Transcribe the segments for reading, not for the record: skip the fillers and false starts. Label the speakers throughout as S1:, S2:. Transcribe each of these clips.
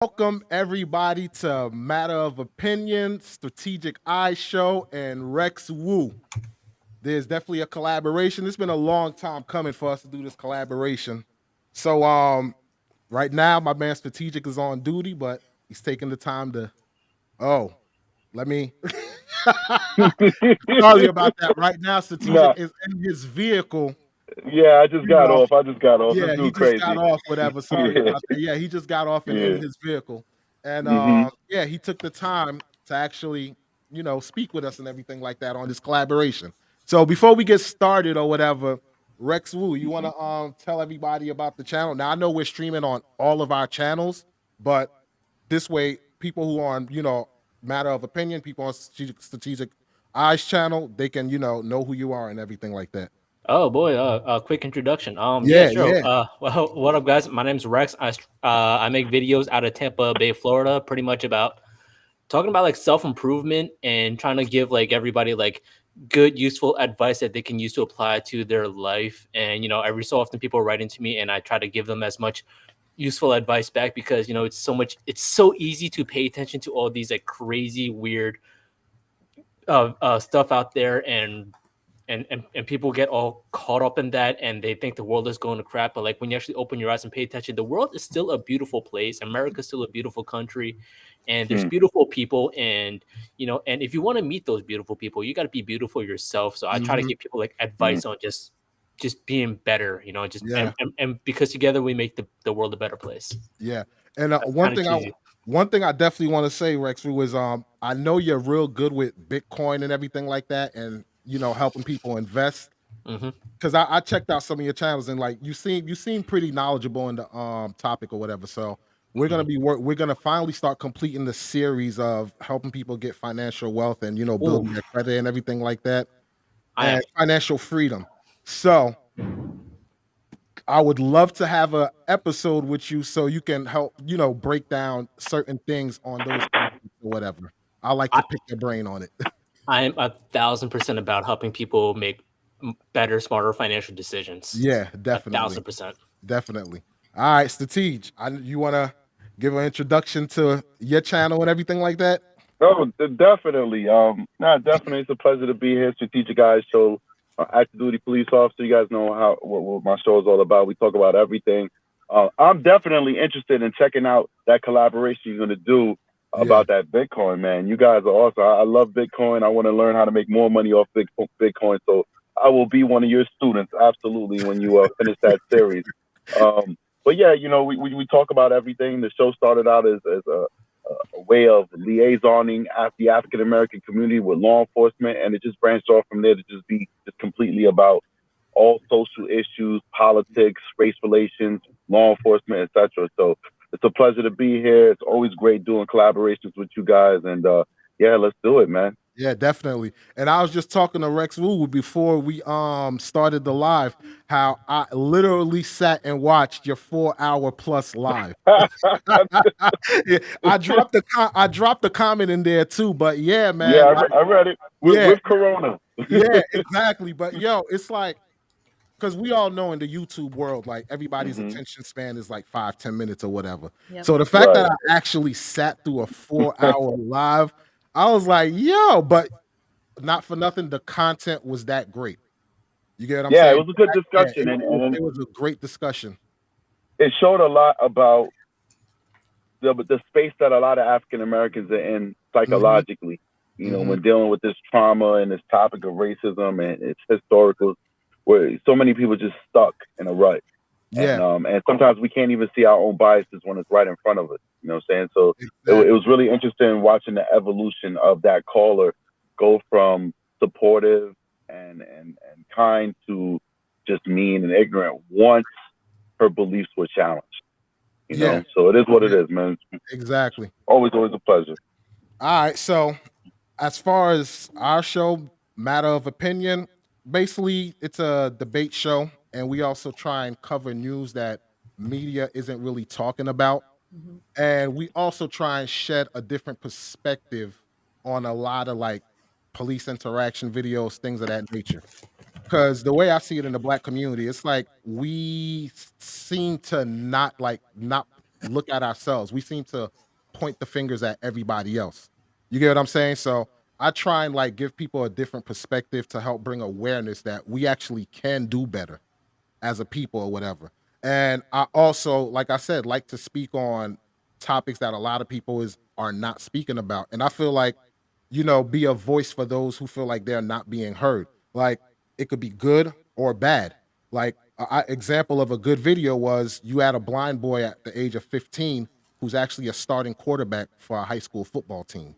S1: Welcome everybody to Matter of Opinion, Strategic Eye Show, and Rex Wu. There's definitely a collaboration. It's been a long time coming for us to do this collaboration. So right now my man Strategic is on duty, but he's taking the time to let me sorry about that. Right now,
S2: Nah,
S1: Strategic is in his vehicle,
S2: yeah, I just
S1: you
S2: got
S1: know,
S2: off. I just got off. This
S1: yeah, he
S2: dude
S1: just got
S2: crazy.
S1: off, whatever. Sorry
S2: Yeah,
S1: about that. Yeah, he just got off and in
S2: yeah.
S1: his vehicle. And
S2: hmm
S1: yeah, he took the time to actually, speak with us and everything like that on this collaboration. So before we get started or whatever, Rex Wu, you want to tell everybody about the channel? Now I know we're streaming on all of our channels, but this way people who are on, Matter of Opinion, people on Strategic Eyes channel, they can, know who you are and everything like that.
S3: Oh boy, a quick introduction. Yeah,
S1: Yeah,
S3: sure.
S1: yeah.
S3: Well, what up, guys? My name's Rex. I make videos out of Tampa Bay, Florida, pretty much about talking about like self improvement and trying to give like everybody like good, useful advice that they can use to apply to their life. And every so often people write into me, and I try to give them as much useful advice back because it's so easy to pay attention to all these like crazy, weird stuff out there and people get all caught up in that and they think the world is going to crap, but like when you actually open your eyes and pay attention, the world is still a beautiful place. America's still a beautiful country, and there's
S2: Hmm.
S3: beautiful people. And and if you want to meet those beautiful people, you got to be beautiful yourself. So I try to
S1: Hmm.
S3: give people like
S2: hmm
S3: advice on just being better, just
S1: Yeah.
S3: and because together we make the world a better place.
S1: Yeah, and
S3: That's
S1: one
S3: kind of
S1: thing I
S3: cheesy.
S1: one thing I definitely want to say, Rex, was I know you're real good with Bitcoin and everything like that, and helping people invest.
S3: Hmm.
S1: Because I checked out some of your channels and like you seem pretty knowledgeable in the topic or whatever. So we're gonna finally start completing the series of helping people get financial wealth and building their
S3: Oof.
S1: credit and everything like that
S3: I
S1: and
S3: am.
S1: financial freedom. So I would love to have a episode with you so you can help, break down certain things on those topics or whatever. I like to pick your brain on it.
S3: I am 1,000% about helping people make better, smarter financial decisions.
S1: Yeah,
S3: A
S1: definitely.
S3: thousand percent.
S1: Definitely. All right, Statij, you want to give an introduction to your channel and everything like that?
S2: Oh, definitely. Definitely. It's a pleasure to be here. Strategic Guys Show, active duty police officer. You guys know what my show is all about. We talk about everything. I'm definitely interested in checking out that collaboration you're going to do
S1: Yeah.
S2: about that Bitcoin, man. You guys are awesome. I love Bitcoin. I want to learn how to make more money off Bitcoin. So I will be one of your students, absolutely, when you finish that series. Um, but yeah, we talk about everything. The show started out as a way of liaisoning the African American community with law enforcement, and it just branched off from there to just be just completely about all social issues, politics, race relations, law enforcement, etc. So it's a pleasure to be here. It's always great doing collaborations with you guys, and yeah, let's do it, man.
S1: Yeah, definitely. And I was just talking to Rex Wu before we started the live, how I literally sat and watched your 4 hour plus live. Yeah, I dropped the comment in there too, but yeah,
S2: Yeah,
S1: man, like
S2: I read it
S1: yeah,
S2: with Corona.
S1: yeah, exactly. But yo, it's like because we all know in the YouTube world, like everybody's
S2: hmm
S1: attention span is like 5-10 minutes or whatever.
S4: Yep.
S1: So the fact that
S2: Right.
S1: I actually sat through a 4 hour live, I was like, yo, but not for nothing, the content was that great. You get what I'm
S2: Yeah, it
S1: saying?
S2: was a good
S1: Yeah,
S2: discussion, and
S1: it was a great discussion.
S2: it showed a lot about the space that a lot of African Americans are in
S1: Hmm.
S2: psychologically.
S1: Hmm.
S2: When dealing with this trauma and this topic of racism and its historical, where so many people just stuck in a rut,
S1: Yeah,
S2: and sometimes we can't even see our own biases when it's right in front of us. You know what I'm saying? So it
S1: exactly.
S2: was really interesting watching the evolution of that caller go from supportive and kind to just mean and ignorant once her beliefs were challenged.
S1: Yeah,
S2: So it is what it
S1: yeah,
S2: is, man.
S1: exactly.
S2: Always a pleasure.
S1: All right, so as far as our show, Matter of Opinion, basically it's a debate show, and we also try and cover news that media isn't really talking about.
S4: Mhm.
S1: And we also try and shed a different perspective on a lot of like police interaction videos, things of that nature. Because the way I see it in the black community, it's like we seem to not look at ourselves. We seem to point the fingers at everybody else. You get what I'm saying? So I try and like give people a different perspective to help bring awareness that we actually can do better as a people or whatever. And I also, like I said, like to speak on topics that a lot of people is are not speaking about. And I feel like, be a voice for those who feel like they're not being heard. Like it could be good or bad. Like example of a good video was you had a blind boy at the age of 15 who's actually a starting quarterback for a high school football team.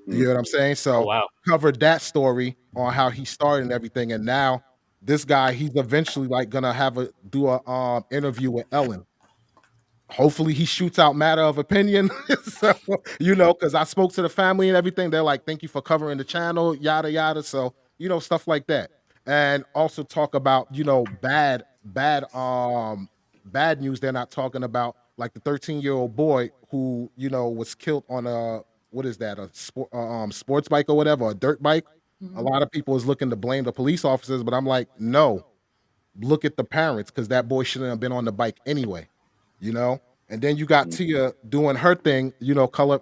S1: You
S2: Mm.
S1: know what I'm saying?
S3: Oh
S1: So
S3: wow.
S1: covered that story on how he started and everything, and now this guy, he's eventually like gonna have a do a interview with Ellen. Hopefully he shoots out matter of opinion. So, because I spoke to the family and everything. They're like, thank you for covering the channel, yada yada. So, stuff like that. And also talk about, bad news they're not talking about, like the 13-year-old boy who, was killed on a what is that, a sports bike or whatever, a dirt bike. A
S4: Mhm.
S1: lot of people is looking to blame the police officers, but I'm like, no, look at the parents because that boy shouldn't have been on the bike anyway, you know? And then you got
S2: Mm.
S1: Tia doing her thing,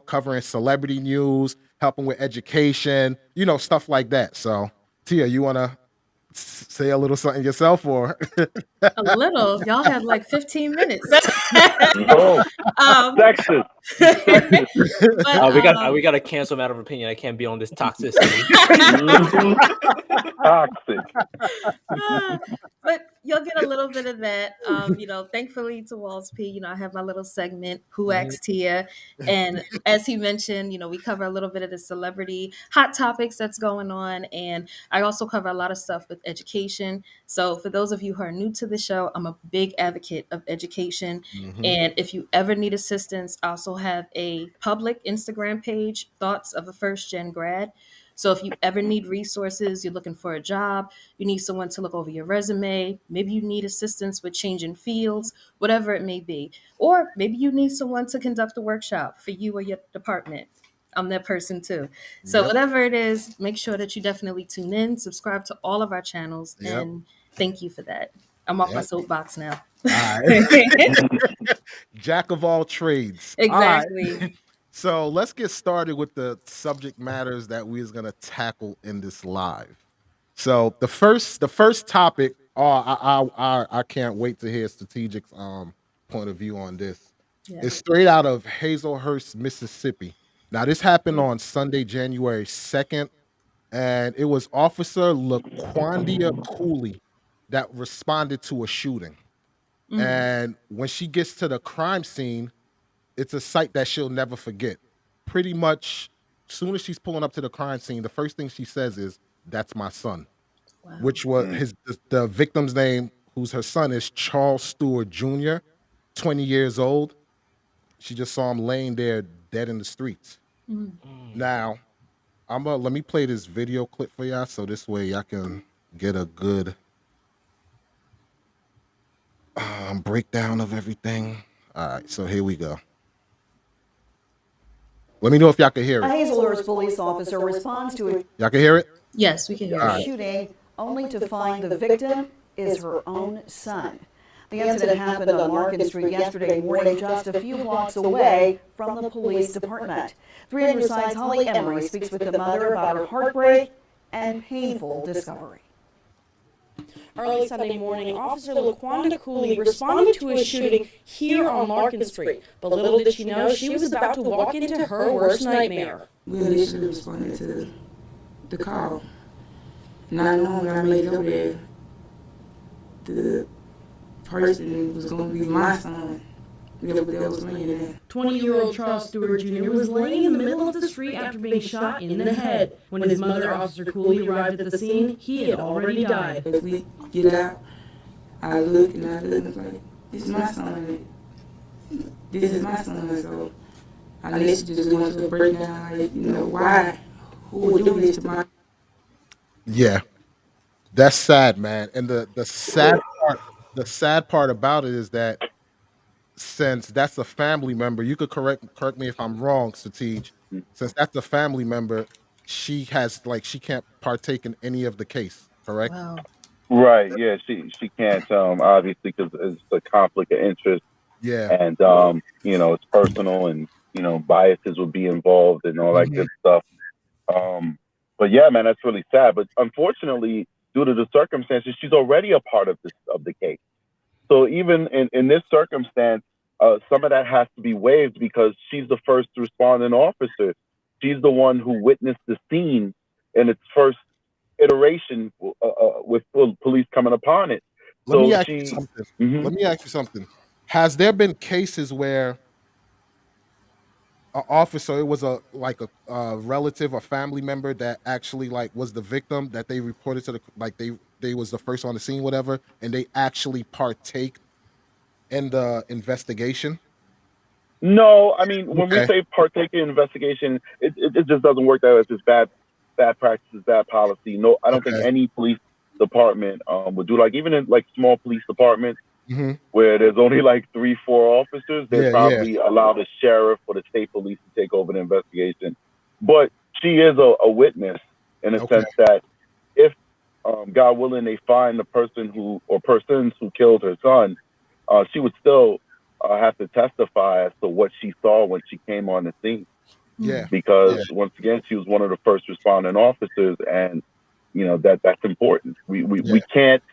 S1: covering celebrity news, helping with education, stuff like that. So, Tia, you want to say a little something yourself or?
S4: A little. Y'all had like 15 minutes.
S2: No,
S4: um,
S2: sexist. You sexist.
S4: but
S3: We got to cancel matter of opinion. I can't be on this toxicity.
S2: Mhm. Toxic.
S4: Ah, but you'll get a little bit of that. Thankfully to Walls P, I have my little segment, Who
S1: Mhm.
S4: Asked Tia? And as he mentioned, we cover a little bit of the celebrity hot topics that's going on. And I also cover a lot of stuff with education. So for those of you who are new to the show, I'm a big advocate of education.
S1: Mhm.
S4: And if you ever need assistance, I also have a public Instagram page, Thoughts of a First Gen Grad. So if you ever need resources, you're looking for a job, you need someone to look over your resume, maybe you need assistance with changing fields, whatever it may be. Or maybe you need someone to conduct a workshop for you or your department. I'm that person too. So
S1: Yep.
S4: whatever it is, make sure that you definitely tune in, subscribe to all of our channels,
S1: Yep.
S4: and thank you for that. I'm off my
S1: Yep.
S4: soapbox now.
S1: All right. Jack of all trades. All right.
S4: Exactly.
S1: So let's get started with the subject matters that we're gonna tackle in this live. So the first topic. Oh, I can't wait to hear Strategic's point of view on this.
S4: Yeah.
S1: It's straight out of Hazlehurst, Mississippi. Now this happened on Sunday, January 2nd, and it was Officer LaQuandia Cooley that responded to a shooting.
S4: Mm.
S1: And when she gets to the crime scene, it's a sight that she'll never forget. Pretty much, soon as she's pulling up to the crime scene, the first thing she says is, "That's my son,"
S4: Wow.
S1: which was
S2: Mm.
S1: the victim's name, who's her son, is Charles Stewart Jr., 20 years old. She just saw him laying there dead in the streets.
S4: Mm.
S3: Mm.
S1: Now, let me play this video clip for y'all so this way y'all can get a good breakdown of everything. All right, so here we go. Let me know if y'all can hear
S5: A
S1: it.
S5: Hazlehurst police officer responds to a
S1: Y'all can hear it?
S4: Yes, we can hear
S1: All
S4: you.
S1: right.
S5: shooting only to find the victim is her own son. The incident happened on Larkin Street yesterday morning, just a few blocks away from the police department. 300 Side's Holly Emery speaks with the mother about her heartbreak and painful discovery.
S6: Early Sunday morning, Officer LaQuanda Cooley responded to a shooting here on Larkin Street. But little did she know she was about to walk into her worst nightmare.
S7: We initially responded to the call. Not knowing when I made it over there, the person was going to be my son that was laying there.
S6: 20-year-old Charles Stewart Jr. was laying in the middle of the street after being shot in the head. When his mother, Officer Cooley, arrived at the scene, he had already died.
S7: As we get out, I look and it's like, this is my son. This is my son. So I let you just go into a breakdown, like, why? Who would do this to my...
S1: Yeah, that's sad, man. And the sad part about it is that since that's a family member, you could correct me if I'm wrong, Satij. Since that's a family member, she can't partake in any of the case, correct?
S4: Wow.
S2: Right. Yeah. She can't obviously because it's a conflict of interest.
S1: Yeah.
S2: and it's personal, and biases would be involved and all that
S1: Mhm.
S2: good stuff. Um, but yeah, man, that's really sad. But unfortunately, due to the circumstances, she's already a part of the case. So even in this circumstance, some of that has to be waived because she's the first responding officer. She's the one who witnessed the scene in its first iteration with police coming upon it.
S1: Let me
S2: So
S1: ask you
S2: she,
S1: something.
S2: mhm.
S1: Let me ask you something. Has there been cases where an officer, it was a relative or family member that actually like was the victim that they reported to the like they was the first on the scene, whatever, and they actually partake in the investigation?
S2: No, I mean, when we
S1: Okay.
S2: say partake in investigation, it just doesn't work that way. It's just bad practices, bad policy. No, I don't think
S1: Okay.
S2: any police department would do, like, even in like small police departments
S1: Hmm.
S2: where there's only like 3, 4 officers, they
S1: Yeah. Yeah.
S2: probably allow the sheriff or the state police to take over the investigation. But she is a witness in a
S1: Okay.
S2: sense that if God willing they find the person who or persons who killed her son, she would still have to testify as to what she saw when she came on the scene,
S1: Yeah.
S2: because
S1: Yeah.
S2: once again she was one of the first responding officers, and that's important. We
S1: Yeah.
S2: can't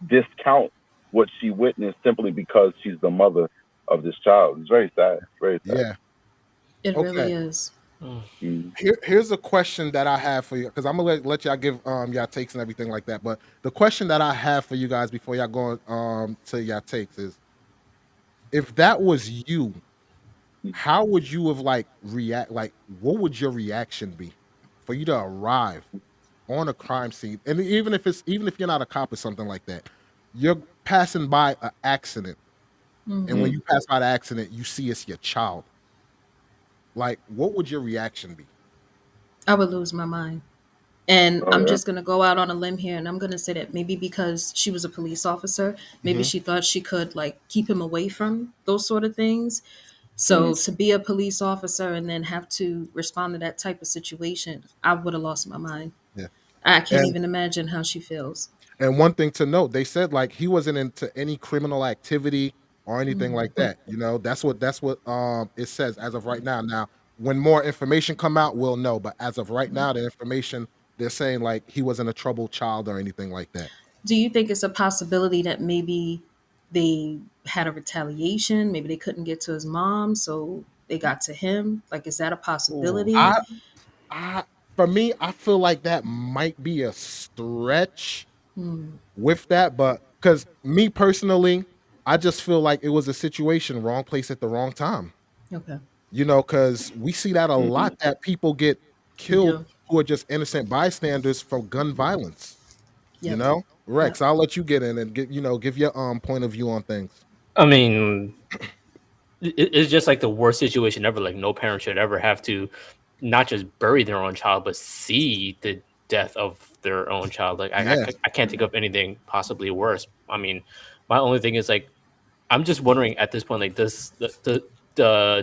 S2: discount what she witnessed simply because she's the mother of this child. It's very sad, very sad.
S1: Yeah.
S4: It really
S1: Okay.
S4: is.
S2: Mm.
S1: Here's a question that I have for you because I'm gonna let y'all give y'all takes and everything like that. But the question that I have for you guys before y'all go to y'all takes is, if that was you, how would you have like react? Like, what would your reaction be for you to arrive on a crime scene? And even if you're not a cop or something like that, you're passing by an accident, and when
S4: Hmm.
S1: you pass by the accident, you see it's your child. Like, what would your reaction be?
S4: I would lose my mind. And
S2: Oh
S4: I'm
S2: yeah.
S4: just going to go out on a limb here and I'm going to say that maybe because she was a police officer, maybe
S1: Hmm.
S4: she thought she could like keep him away from those sort of things.
S2: Mm.
S4: So to be a police officer and then have to respond to that type of situation, I would have lost my mind.
S1: Yeah.
S4: I can't
S1: And
S4: even imagine how she feels.
S1: one thing to note, they said like he wasn't into any criminal activity or anything like
S4: Mhm.
S1: that. That's what it says as of right now. Now, when more information come out, we'll know. But as of right now, the information they're saying like he wasn't a troubled child or anything like that.
S4: Do you think it's a possibility that maybe they had a retaliation? Maybe they couldn't get to his mom, so they got to him? Like, is that a
S3: Ooh.
S4: possibility?
S1: I for me, I feel like that might be a stretch
S4: Hmm.
S1: with that, but because me personally, I just feel like it was a situation, wrong place at the wrong time.
S4: Okay.
S1: Because we see that a
S2: Hmm.
S1: lot that people get
S4: We
S1: killed
S4: do.
S1: who are just innocent bystanders for gun violence. You
S4: Yep.
S1: know,
S4: Yep.
S1: Rex, I'll let you get in and give your point of view on things.
S3: I mean, it's just like the worst situation ever. Like no parent should ever have to not just bury their own child, but see the death of their own child. Like
S1: Yeah.
S3: I can't think of anything possibly worse. I mean, my only thing is like I'm just wondering at this point, like, does the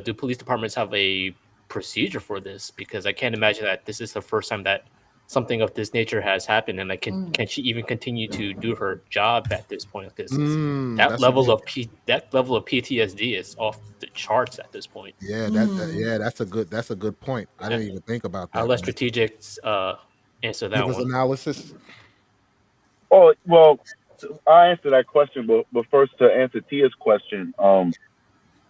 S3: do police departments have a procedure for this? Because I can't imagine that this is the first time that something of this nature has happened, and like,
S4: Mm.
S3: can she even continue to do her job at this point? Because that
S1: That's a
S3: level
S1: good.
S3: of that level of PTSD is off the charts at this point.
S1: Yeah,
S4: Mm.
S1: yeah, that's a good point. I
S3: Yeah.
S1: didn't even think about
S3: I'll
S1: that,
S3: let
S1: man.
S3: strategics answer
S1: Give
S3: that
S1: us
S3: one.
S1: analysis.
S2: Oh well, I answer that question, but first to answer Tia's question,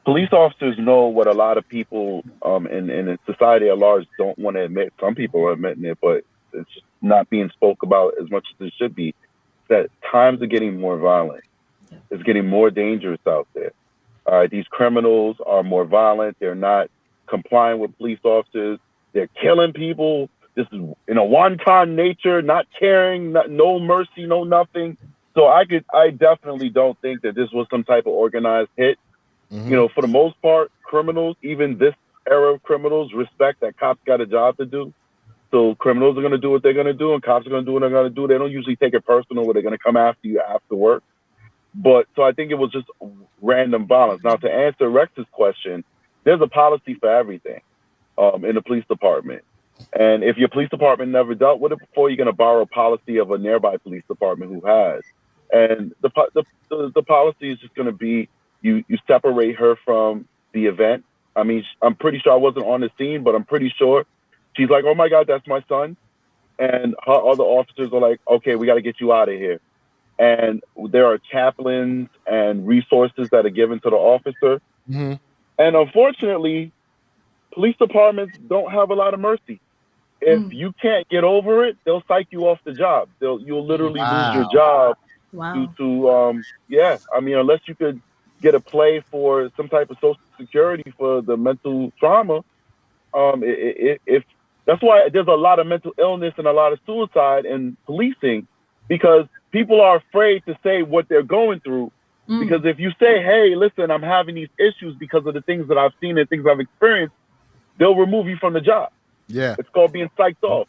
S2: police officers know what a lot of people in society at large don't want to admit. Some people are admitting it, but it's just not being spoke about as much as it should be. That times are getting more violent.
S4: Yeah.
S2: It's getting more dangerous out there. These criminals are more violent. They're not complying with police officers. They're killing people. This is in a wanton nature, not caring, no mercy, no nothing. So I definitely don't think that this was some type of organized hit.
S1: Hmm.
S2: For the most part, criminals, even this era of criminals, respect that cops got a job to do. So criminals are going to do what they're going to do, and cops are going to do what they're going to do. They don't usually take it personal, where they're going to come after you after work. But so I think it was just random violence. Now, to answer Rex's question, there's a policy for everything in the police department. And if your police department never dealt with it before, you're going to borrow policy of a nearby police department who has. And the policy is just going to be you separate her from the event. I mean, I'm pretty sure I wasn't on the scene, but I'm pretty sure she's like, "Oh my God, that's my son," and her other officers are like, "Okay, we got to get you out of here." And there are chaplains and resources that are given to the officer.
S1: Mhm.
S2: And unfortunately, police departments don't have a lot of mercy. If you can't get over it, they'll psych you off the job. You'll literally lose your
S1: Wow.
S2: job due
S4: Wow.
S2: to yeah. I mean, unless you could get a play for some type of social security for the mental trauma, if that's why there's a lot of mental illness and a lot of suicide in policing, because people are afraid to say what they're going through. Because if you say, "Hey, listen, I'm having these issues because of the things that I've seen and things I've experienced," they'll remove you from the job.
S1: Yeah.
S2: It's called being psyched off.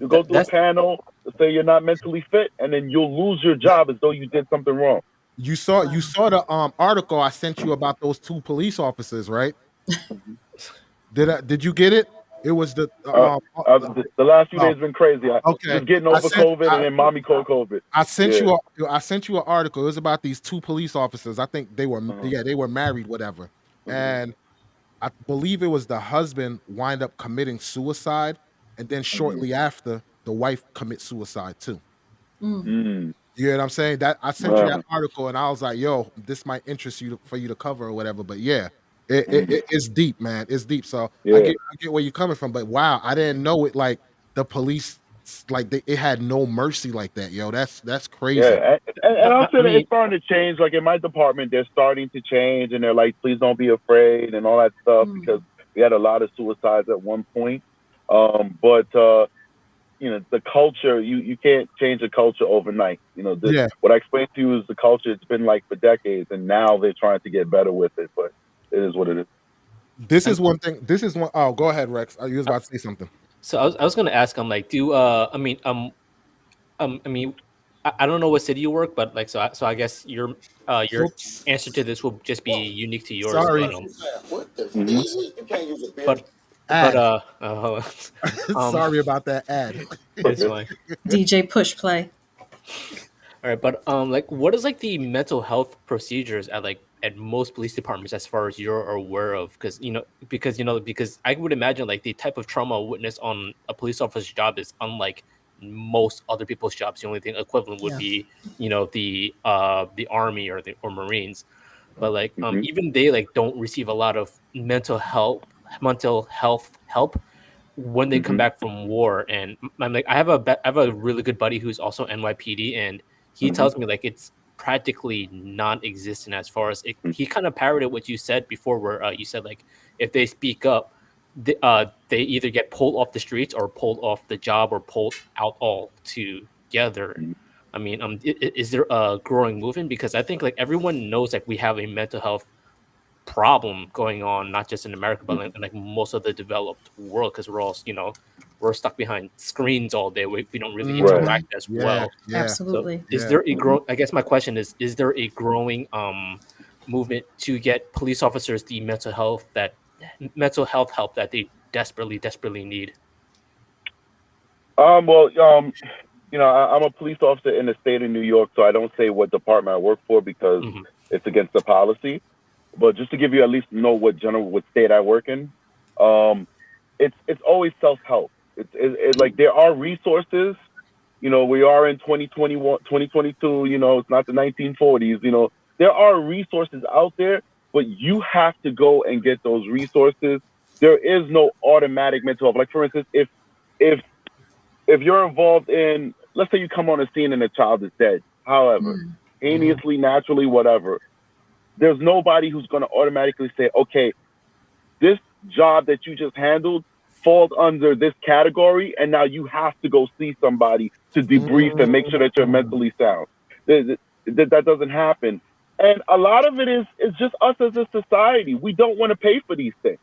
S2: You go through a
S3: That's
S2: panel to say you're not mentally fit, and then you'll lose your job as though you did something wrong.
S1: You saw the article I sent you about those 2 police officers, right? Did you get it? It was the
S2: Uh, the last few
S1: oh,
S2: days have been crazy. I
S1: okay.
S2: just getting over COVID, and then mommy caught COVID.
S1: I sent
S2: Yeah.
S1: I sent you an article. It was about these 2 police officers. I think they were they were married, whatever. And I believe it was the husband wind up committing suicide, and then shortly after, the wife commits suicide too.
S2: Mm.
S1: You know what I'm saying? That I sent you that
S2: Wow.
S1: article, and I was like, "Yo, this might interest you for you to cover or whatever." But yeah,
S2: Mhm.
S1: it's deep, man. It's deep. So
S2: Yeah.
S1: I get where you're coming from. But wow, I didn't know it. Like the police, like it had no mercy like that. Yo, that's crazy.
S2: Yeah, and I'll say
S3: I
S2: that it's
S3: mean,
S2: starting to change. Like in my department, they're starting to change, and they're like, "Please don't be afraid," and all that stuff, because we had a lot of suicides at one point. But the culture, you can't change a culture overnight.
S1: Yeah,
S2: What I explained to you is the culture. It's been like for decades, and now they're trying to get better with it. But it is what it is.
S1: this
S3: and
S1: is one thing. This is one oh go ahead, Rex. You was about to say something.
S3: so I was gonna ask, I'm like, I mean, I don't know what city you work, but like, so I guess your
S1: So
S3: answer to this will just be unique to yours,
S1: sorry,
S2: Hmm.
S3: but but
S1: ad.
S3: um,
S1: Sorry about that ad.
S3: it's fine.
S4: DJ push play.
S3: All right, but like, what is like the mental health procedures at most police departments as far as you're aware of? Because I would imagine like the type of trauma witnessed on a police officer's job is unlike most other people's jobs. The only thing equivalent would
S4: Yeah.
S3: be the army or Marines, but like
S2: Hmm.
S3: even they like don't receive a lot of mental health help when they come
S2: Hmm.
S3: back from war. And I'm like, I have a really good buddy who's also NYPD, and he
S2: Hmm.
S3: tells me like it's practically non-existent as far as it. He kind of parroted what you said before, where you said like if they speak up, they either get pulled off the streets or pulled off the job or pulled out all together. I mean, is there a growing movement? Because I think like everyone knows like we have a mental health problem going on, not just in America, but in like most of the developed world, because we're all, we're stuck behind screens all day. We don't really
S2: Right.
S3: interact as
S1: Yeah,
S3: well.
S1: yeah,
S3: So
S4: Absolutely.
S3: is
S1: yeah.
S3: there a I guess my question is there a growing movement to get police officers the mental health help that they desperately need?
S2: Well, I'm a police officer in the state of New York, so I don't say what department I work for because
S3: Hmm.
S2: it's against the policy. But just to give you at least know what state I work in, um, it's always self help. It's like there are resources. We are in 2021, 2022. It's not the 1940s. There are resources out there, but you have to go and get those resources. There is no automatic mental health. Like for instance, if if you're involved in, let's say you come on a scene and a child is dead, however, heinously, naturally, whatever, there's nobody who's going to automatically say, okay, this job that you just handled falls under this category, and now you have to go see somebody to debrief and make sure that you're
S1: Mm.
S2: mentally sound. That doesn't happen. And a lot of it is just us as a society. We don't want to pay for these things.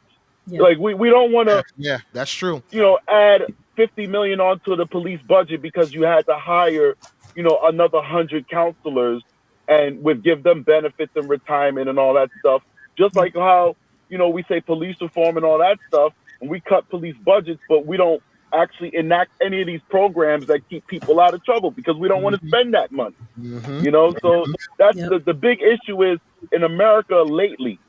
S4: Yeah.
S2: Like we don't want to
S1: Yeah, that's true.
S2: add 50 million onto the police budget because you had to hire, another 100 counselors and would give them benefits and retirement and all that stuff. Just like how, we say police reform and all that stuff, and we cut police budgets, but we don't actually enact any of these programs that keep people out of trouble because we don't want to
S1: Mhm,
S2: spend that money.
S1: mhm,
S2: You know, so
S1: mhm.
S2: that's
S4: Yep.
S2: the big issue is in America lately.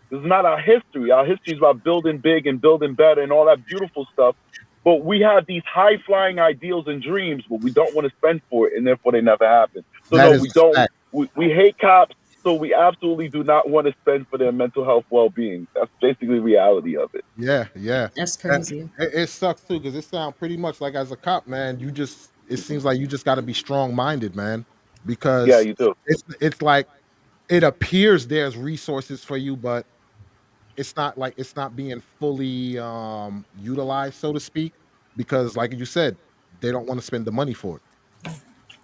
S2: This is not our history. Our history is about building big and building better and all that beautiful stuff. But we have these high flying ideals and dreams, but we don't want to spend for it, and therefore they never happen. So
S1: That
S2: no,
S1: is
S2: we
S1: a
S2: don't.
S1: fact.
S2: We hate cops, so we absolutely do not want to spend for their mental health well being. That's basically the reality of it.
S1: Yeah, yeah.
S4: That's
S1: Uh,
S4: crazy.
S1: it sucks too because it sounds pretty much like as a cop, man. It seems like you just got to be strong minded, man,
S2: Yeah,
S1: because
S2: you do.
S1: it's like it appears there's resources for you, but it's not being fully utilized, so to speak, because like you said, they don't want to spend the money for it.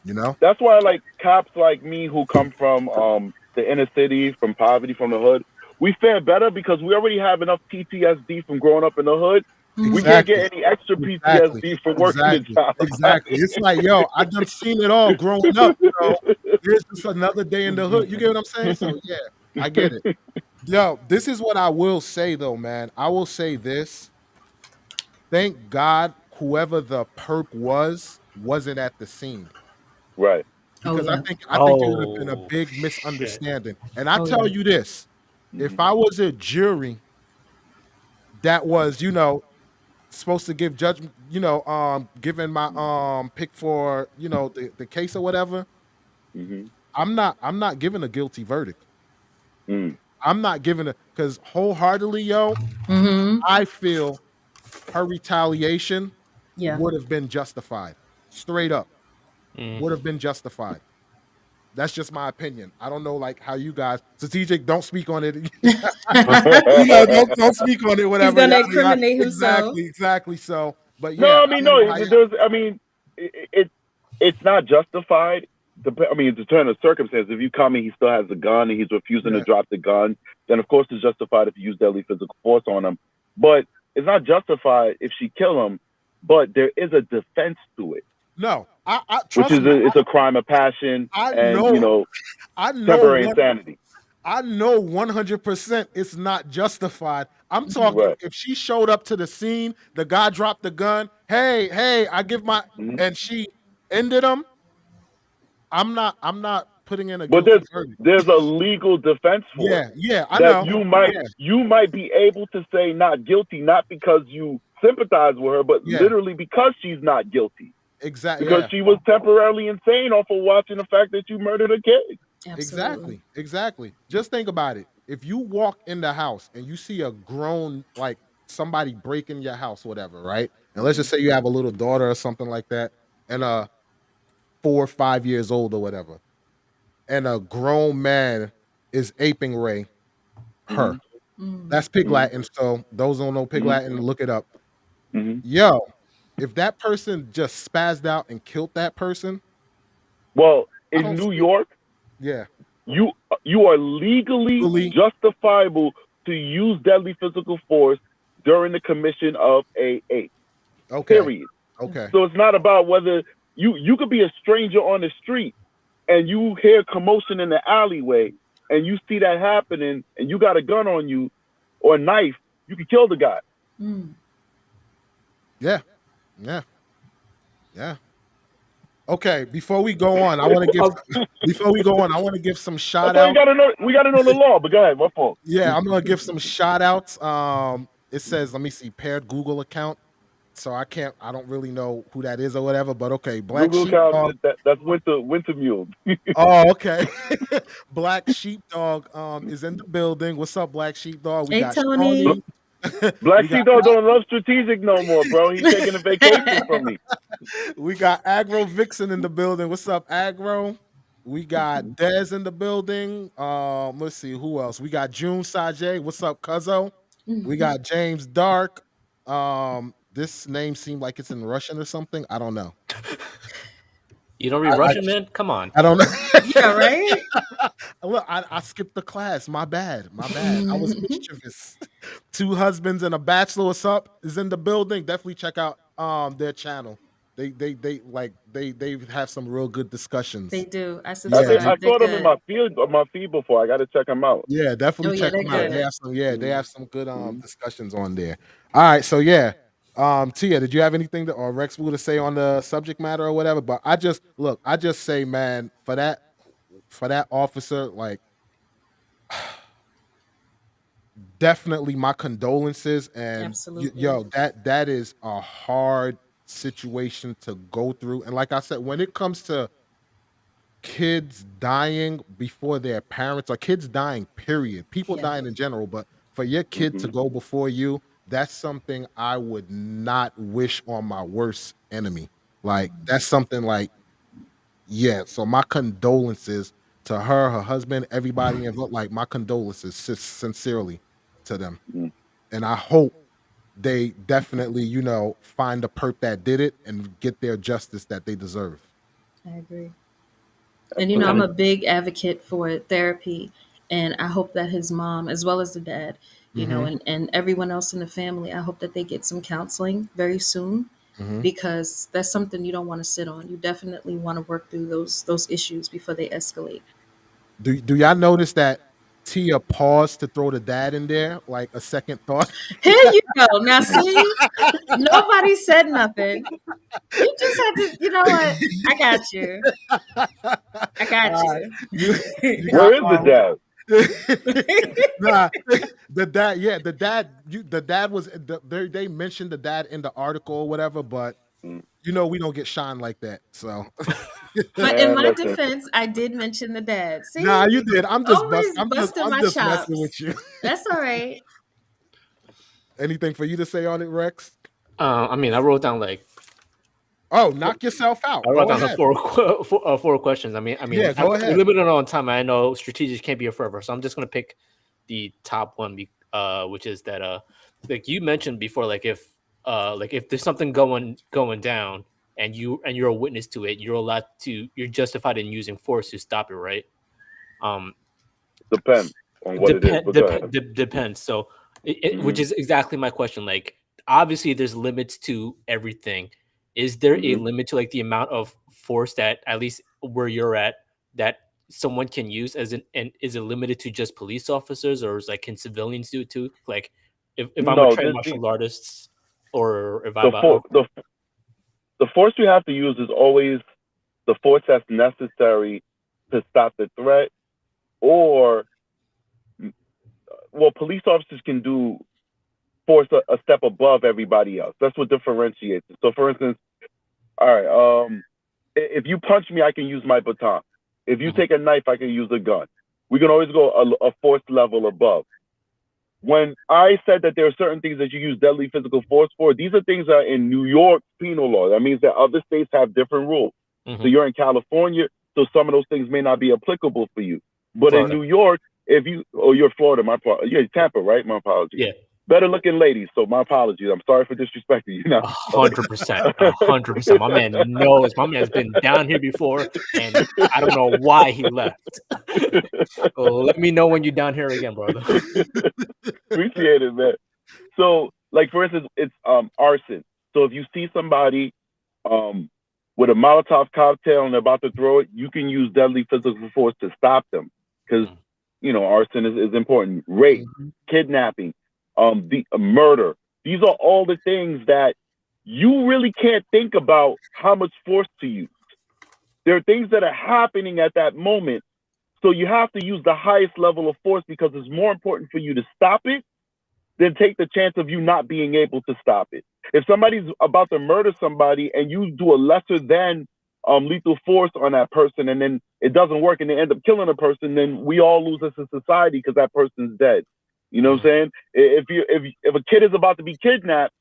S1: You know?
S2: That's why like cops like me who come from the inner city, from poverty, from the hood, we fare better because we already have enough PTSD from growing up in the hood. We
S4: Hmm.
S2: can't
S1: Exactly.
S2: get any extra
S1: Exactly.
S2: PTSD from working in
S1: Exactly.
S2: town.
S1: Exactly. It's like, yo, I done seen it all growing up. So here's just another day in the hood. You get what I'm saying? So yeah, I get it. Yo, this is what I will say though, man. I will say this. Thank God whoever the perp wasn't at the scene.
S2: Right.
S4: Oh
S1: Because
S4: yeah.
S1: I think it would have been a
S3: Oh
S1: big
S3: shit.
S1: misunderstanding. And I
S4: Oh
S1: tell
S4: yeah.
S1: you this, if
S2: Hmm.
S1: I was a jury that was, supposed to give judgment, giving my pick for, the case or whatever,
S2: Hmm.
S1: I'm not giving a guilty verdict.
S2: Mm.
S1: I'm not giving a because wholeheartedly, yo,
S4: Hmm.
S1: I feel her retaliation
S4: Yeah.
S1: would have been justified. Straight up,
S3: Mm.
S1: would have been justified. That's just my opinion. I don't know like how you guys strategic don't speak on it. Don't speak on it,
S4: He's
S1: whatever.
S4: gonna
S1: Yada, yada.
S4: incriminate himself.
S1: Exactly, exactly. So, but
S2: No,
S1: yeah,
S2: I
S1: I
S2: mean,
S1: don't
S2: no.
S1: know how you
S2: There's, I mean, it's not justified. I mean, it's a turn of circumstance. If you come and he still has the gun and he's refusing to
S1: yeah.
S2: drop the gun, then of course it's justified if you use deadly physical force on him. But it's not justified if she kill him. But there is a defense to it,
S1: No, I
S2: which
S1: trust
S2: is
S1: me.
S2: it's a crime of passion
S1: I
S2: and
S1: know, I know
S2: temporary
S1: what
S2: insanity.
S1: I know 100% it's not justified. I'm
S4: Mhm.
S1: talking
S2: Right.
S1: if she showed up to the scene, the guy dropped the gun. Hey, hey, I give my
S2: Hmm.
S1: and she ended him. I'm not putting in a
S2: But
S1: guilty verdict.
S2: there's a legal defense for it
S1: Yeah, yeah, I
S2: that
S1: know. Yeah,
S2: you might be able to say not guilty, not because you sympathize with her, but
S1: yeah,
S2: literally because she's not guilty.
S1: exactly.
S2: Because
S1: Yeah,
S2: she was temporarily insane off of watching the fact that you murdered a kid.
S4: Absolutely.
S1: exactly, exactly. Just think about it. If you walk in the house and you see a grown like somebody breaking your house, whatever, right? And let's
S2: Hmm.
S1: just say you have a little daughter or something like that, and 4 or 5 years old or whatever, and a grown man is aping Ray,
S2: Hmm.
S1: her.
S4: Mm.
S1: That's Pig
S2: Hmm.
S1: Latin. So those who don't know Pig
S2: Hmm.
S1: Latin, look it up.
S2: Hmm.
S1: Yo, if that person just spazzed out and killed that person,
S2: Well,
S1: I
S2: in
S1: don't
S2: New
S1: see it.
S2: York,
S1: Yeah,
S2: you you are legally
S1: fully.
S2: justifiable to use deadly physical force during the commission of a ape.
S1: Okay,
S2: Period.
S1: okay.
S2: So it's not about whether you could be a stranger on the street and you hear commotion in the alleyway and you see that happening and you got a gun on you or a knife, you can kill the guy.
S4: Mm.
S1: Yeah, yeah, yeah. Okay, before we go on, I want to give before we go on, I want to give some
S2: That's
S1: shout
S2: all you
S1: out.
S2: gotta know. We gotta know the law, but go ahead, my fault.
S1: Yeah, I'm gonna give some shout outs. It says, let me see, paired Google account. So I don't really know who that is or whatever, but okay, Black
S2: Google account
S1: Sheepdog.
S2: that's winter mule.
S1: Oh, okay. Black Sheepdog is in the building. What's up, Black Sheepdog? We
S4: Hey
S1: got Shawnee.
S4: Tony.
S2: Black
S1: we got
S2: Sea Dog don't love strategic no more, bro. He's taking a vacation from me.
S1: we got Agro Vixen in the building. What's up, Agro? We got Dez in the building. Let's see who else. We got June Sajay. What's up, Cuzzo? We
S4: Mhm.
S1: got James Dark. This name seemed like it's in Russian or something. I don't know.
S3: You don't read
S1: I,
S3: Russian, man? Come on.
S1: I don't know.
S4: Yeah, right?
S1: Look, I skipped the class. My bad. My bad. I was
S4: Mhm.
S1: mischievous. Two husbands and a bachelor. What's up? Is in the building. Definitely check out their channel. They have some real good
S4: They
S1: discussions.
S4: do. I
S1: Yeah,
S2: I
S4: subscribe. They're
S2: saw them in
S4: good.
S2: my feed before. I got to check them out.
S1: definitely
S4: Oh yeah,
S1: check
S4: they're
S1: them out.
S2: Yeah.
S1: They
S4: good.
S1: have some, yeah, they
S2: Hmm.
S1: have some good
S2: Hmm.
S1: discussions on there. All right, so yeah. Tia, did you have anything to, or Rex Wu to say on the subject matter or whatever? But I just say, man, for that officer, like, definitely my condolences. And
S4: Absolutely.
S1: yo, that is a hard situation to go through. And like I said, when it comes to kids dying before their parents, or kids dying, period, people
S4: Yeah.
S1: dying in general, but for your kid to
S2: Hmm.
S1: go before you, that's something I would not wish on my worst enemy. Like, that's something like, yeah. So my condolences to her, her husband, everybody involved. Like, my condolences, sincerely, to them. And I hope they definitely, find the perp that did it and get their justice that they deserve.
S4: I agree. And I'm
S2: Absolutely.
S4: a big advocate for therapy, and I hope that his mom, as well as the dad,
S1: Hmm.
S4: and everyone else in the family, I hope that they get some counseling very soon,
S1: Hmm.
S4: because that's something you don't want to sit on. You definitely want to work through those issues before they escalate.
S1: Do y'all notice that Tia paused to throw the dad in there, like a second thought?
S4: Here you go. Now see, nobody said nothing. You just had to, you know what? I got you. I got you.
S1: you you got
S2: Where is the dad?
S1: nah, the dad, yeah, the dad was they mentioned the dad in the article or whatever, but
S2: Mm.
S1: we don't get shine like that. So
S4: But in
S2: Man,
S4: my
S2: listen.
S4: defense, I did mention the dad.
S1: nah,
S4: See,
S1: you did.
S4: always busting
S1: I'm
S4: my
S1: just messing
S4: chops.
S1: with you.
S4: That's all right.
S1: Anything for you to say on it, Rex?
S3: I mean, I wrote down like
S1: Oh, knock yourself
S3: I
S1: out.
S3: wrote
S1: Go
S3: down the
S1: ahead.
S3: four questions.
S1: Yeah, go
S3: We're
S1: ahead.
S3: limited on time. I know strategic can't be a forever, so I'm just gonna pick the top one, which is that like you mentioned before, like if there's something going down and you're a witness to it, you're justified in using force to stop it, right? Um,
S2: Depends on what it is, but go ahead.
S3: Depends. So, which
S2: Hmm.
S3: is exactly my question. Like, obviously, there's limits to everything. Is there a
S2: Hmm.
S3: limit to like the amount of force that, at least where you're at, that someone can use? And is it limited to just police officers, or is like can civilians do it too? Like, if I'm a
S2: No,
S3: trained martial artist, or if
S2: the
S3: I'm
S2: for, the force you have to use is always the force that's necessary to stop the threat, or well, police officers can do force a step above everybody else. That's what differentiates it. So, for instance, all right, if you punch me, I can use my baton. If you
S3: Mhm.
S2: take a knife, I can use a gun. We can always go a force level above. When I said that there are certain things that you use deadly physical force for, these are things that are in New York penal law. That means that other states have different rules. So
S3: Mhm.
S2: you're in California, so some of those things may not be applicable for you. But in
S3: Florida,
S2: New York, if you, oh, you're Florida, yeah, Tampa, right? My apologies.
S3: yeah.
S2: Better looking ladies, so my apologies. I'm sorry for disrespecting you. Now,
S3: 100%, 100%. My man knows. My man's been down here before, and I don't know why he left. Let me know when you're down here again, brother.
S2: appreciate it, man. So, like for instance, it's arson. So if you see somebody um with a Molotov cocktail and they're about to throw it, you can use deadly physical force to stop them because
S3: Mm.
S2: arson is important. Rape,
S1: Mhm.
S2: kidnapping, the murder. These are all the things that you really can't think about how much force to use. There are things that are happening at that moment, so you have to use the highest level of force because it's more important for you to stop it then take the chance of you not being able to stop it. If somebody's about to murder somebody and you do a lesser than lethal force on that person and then it doesn't work and they end up killing a person, then we all lose as a society because that person's dead. You know what I'm
S3: Mhm.
S2: saying? If a kid is about to be kidnapped,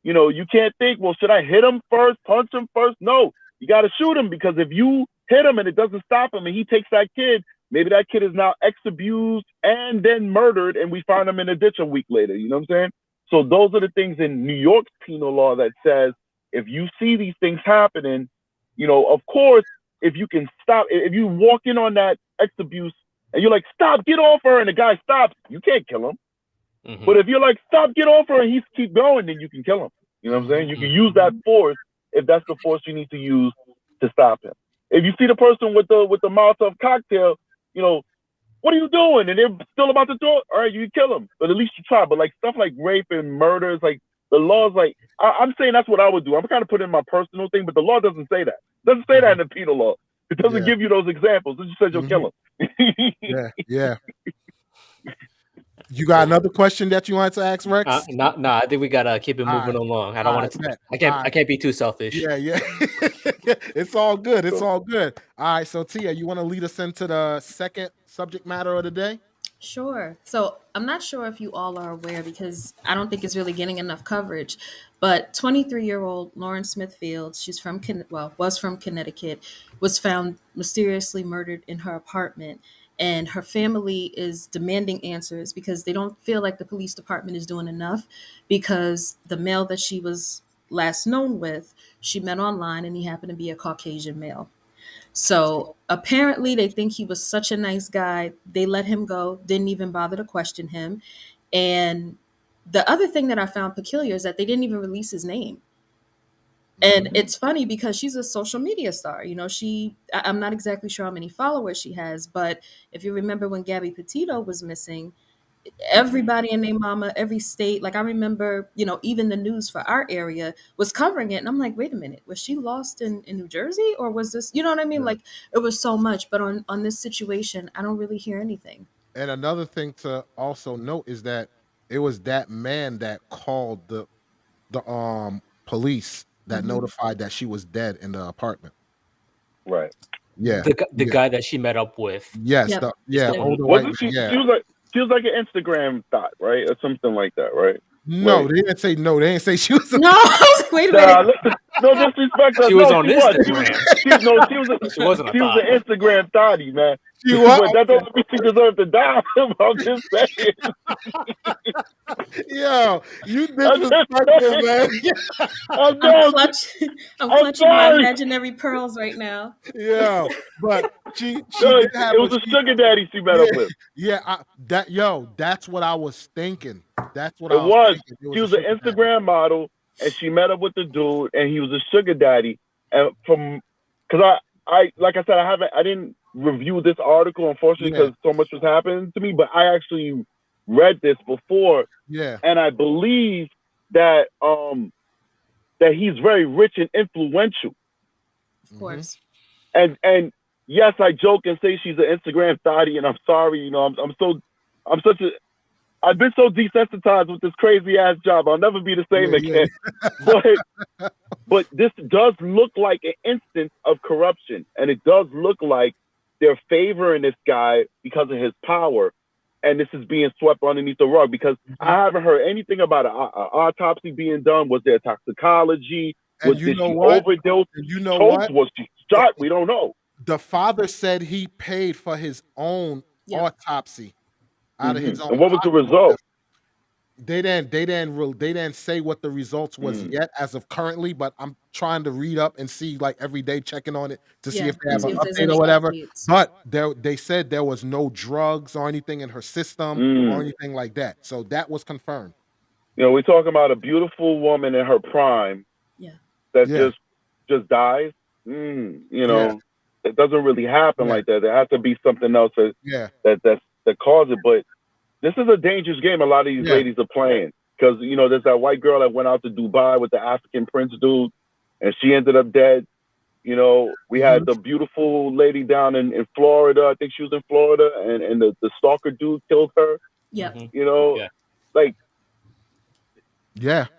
S2: you can't think, well, should I hit him first, punch him first? No, you got to shoot him because if you hit him and it doesn't stop him and he takes that kid, maybe that kid is now ex-abused and then murdered and we find him in a ditch a week later. You know what I'm saying? So those are the things in New York's penal law that says if you see these things happening, of course, if you can stop, if you walk in on that ex-abuse and you're like, stop, get off her, and the guy stops, you can't kill him.
S3: Mhm.
S2: But if you're like, stop, get off her, and he's keep going, then you can kill him. You know what I'm saying?
S1: Mhm.
S2: You can use that force if that's the force you need to use to stop him. If you see the person with the Molotov cocktail, you know, what are you doing? And they're still about to throw it, all right, you can kill them. But at least you try. But like stuff like rape and murders, like the laws, like I'm saying that's what I would do. I'm kind of putting in my personal thing, but the law doesn't say that. It doesn't say that in the penal law. It doesn't
S1: Yeah.
S2: give you those examples. It just says you'll kill him.
S1: Yeah. You got another question that you want to ask Rex?
S3: No, I think we gotta keep it moving along. I don't want to. I can't be too selfish.
S1: Yeah. It's all good. It's all good. All right. So Tia, you want to lead us into the second subject matter of the day?
S4: Sure. So I'm not sure if you all are aware because I don't think it's really getting enough coverage. But 23-year-old Lauren Smithfield, she's from was from Connecticut, was found mysteriously murdered in her apartment, and her family is demanding answers because they don't feel like the police department is doing enough. Because the male that she was last known with, she met online, and he happened to be a Caucasian male. So apparently, they think he was such a nice guy. They let him go, didn't even bother to question him. And the other thing that I found peculiar is that they didn't even release his name. And it's funny because she's a social media star. You know, I'm not exactly sure how many followers she has, but if you remember when Gabby Petito was missing, everybody and their mama, every state, like I remember, even the news for our area was covering it. And I'm like, wait a minute, was she lost in New Jersey, or was this, you know what I mean?
S1: Yeah.
S4: Like, it was so much, but on this situation, I don't really hear anything.
S1: And another thing to also note is that it was that man that called the police that notified that she was dead in the apartment.
S2: Right.
S1: Yeah.
S3: The guy that she met up with.
S1: Yes.
S4: Yep.
S1: The older white man.
S2: Wasn't she?
S1: Yeah.
S2: She was like an Instagram thought, right, or something like that, right?
S1: No,
S2: Wait.
S1: they didn't say no. They didn't say she was.
S4: No, wait a
S2: Nah,
S4: minute.
S2: listen, no disrespect.
S3: She was on Instagram.
S2: She was
S3: wasn't a
S2: an
S3: thought.
S2: Instagram thottie, man.
S1: She was?
S2: But that doesn't mean she deserved to die. I'm just saying.
S1: Yo, you disrespectful, man.
S2: I'm
S4: I'm
S2: done.
S4: clutching my
S2: sorry.
S4: imaginary pearls right now.
S1: Yeah, but she
S2: No,
S1: did have
S2: it was a sugar daddy she met up with.
S1: Yeah, that's what I was thinking. That's what
S2: It
S1: I was
S2: was.
S1: thinking.
S2: She was an Instagram model, and she met up with the dude, and he was a sugar daddy. And because I like I said, I didn't review this article, unfortunately, because so much was happening to me. But I actually read this before, and I believe that that he's very rich and influential.
S4: Of course.
S2: And yes, I joke and say she's an Instagram thottie, and I'm sorry, I've been so desensitized with this crazy ass job. I'll never be the same again. But this does look like an instance of corruption, and it does look like they're favoring this guy because of his power, and this is being swept underneath the rug because I haven't heard anything about an autopsy being done. Was there toxicology?
S1: And
S2: Did she overdose?
S1: What?
S2: Was she shot? We don't know.
S1: The father said he paid for his own autopsy out of his own.
S2: And what was the result?
S1: They didn't say what the results was yet as of currently, but I'm trying to read up and see like every day checking on it to see if they have an update or whatever. But they said there was no drugs or anything in her system or anything like that. So that was confirmed.
S2: We're talking about a beautiful woman in her prime that just dies. It doesn't really happen like that. There has to be something else that caused it. But this is a dangerous game a lot of these ladies are playing because, there's that white girl that went out to Dubai with the African prince dude, and she ended up dead. We had the beautiful lady down in Florida. I think she was in Florida, and the stalker dude killed her.
S4: Yeah.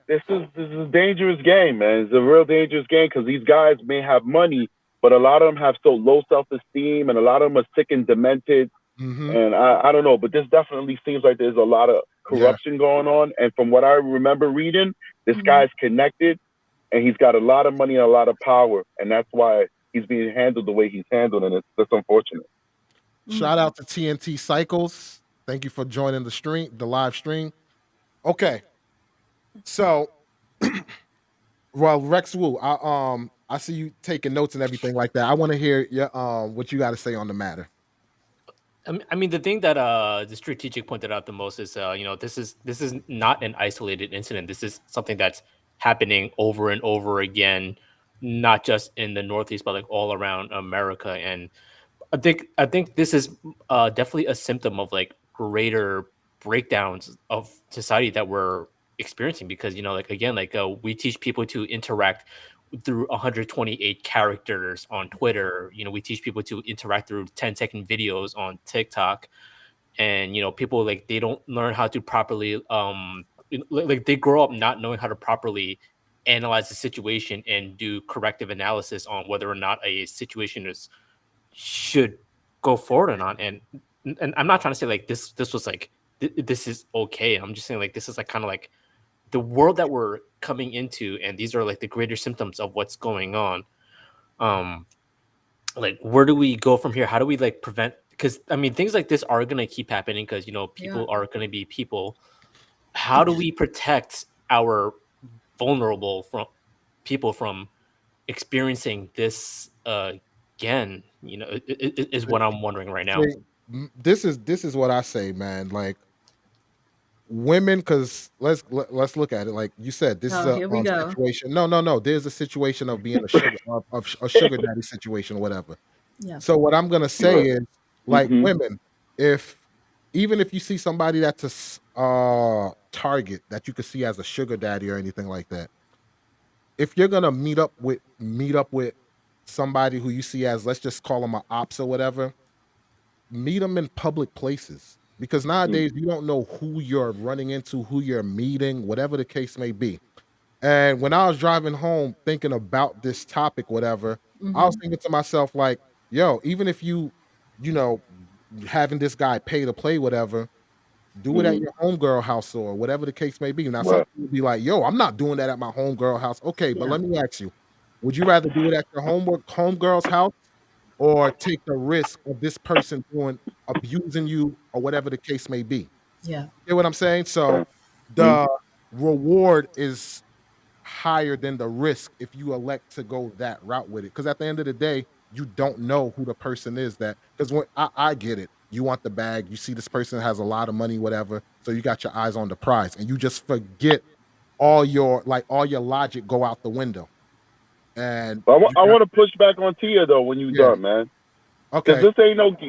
S2: This is a dangerous game, man. It's a real dangerous game because these guys may have money, but a lot of them have so low self-esteem, and a lot of them are sick and demented. And I don't know, but this definitely seems like there's a lot of corruption going on. And from what I remember reading, this guy's connected, and he's got a lot of money and a lot of power, and that's why he's being handled the way he's handled, and it's unfortunate.
S1: Shout out to TNT Cycles. Thank you for joining the live stream. Okay, so, well, Rex Wu, I see you taking notes and everything like that. I want to hear what you got to say on the matter.
S3: I mean, the thing that the strategic pointed out the most is, this is not an isolated incident. This is something that's happening over and over again, not just in the Northeast, but like all around America. And I think this is definitely a symptom of like greater breakdowns of society that we're experiencing, because like again, like we teach people to interact through 128 characters on Twitter. We teach people to interact through 10-second videos on TikTok, and people, like, they don't learn how to properly like they grow up not knowing how to properly analyze the situation and do corrective analysis on whether or not a situation should go forward or not. And I'm not trying to say like this was like this is okay. I'm just saying like this is like kind of like the world that we're coming into, and these are like the greater symptoms of what's going on. Like, where do we go from here? How do we like prevent? Because I mean, things like this are gonna keep happening because people are gonna be people. How do we protect our vulnerable people from experiencing this again? Is what I'm wondering right now.
S1: This is what I say, man. Like, women, because let's look at it. Like you said, this is
S4: Oh,
S1: a
S4: here we go.
S1: situation. No. There's a situation of being of a sugar daddy situation, or whatever.
S4: Yeah.
S1: So what I'm gonna say is, like,
S2: Mhm.
S1: women, even if you see somebody that's a target that you could see as a sugar daddy or anything like that, if you're gonna meet up with somebody who you see as, let's just call them an ops or whatever, meet them in public places, because nowadays you don't know who you're running into, who you're meeting, whatever the case may be. And when I was driving home thinking about this topic, whatever, I was
S4: Mhm.
S1: thinking to myself, like, yo, even if you know, having this guy pay to play, whatever, do it at
S2: Mhm.
S1: your homegirl house or whatever the case may be. Now, some
S2: Right.
S1: people would be like, yo, I'm not doing that at my homegirl house. Okay, but
S4: Yeah.
S1: let me ask you, would you rather do it at your homegirl's house, or take the risk of this person abusing you or whatever the case may be?
S4: Yeah.
S1: You get what I'm saying? So
S2: Mhm.
S1: the reward is higher than the risk if you elect to go that route with it. Because at the end of the day, you don't know who the person is, that because when I get it, you want the bag, you see this person has a lot of money, whatever, so you got your eyes on the prize, and you just forget all your logic go out the window, and
S2: But
S1: you
S2: I
S1: got
S2: want to push back on Tia though when you
S1: yeah,
S2: done, man. Because
S1: okay.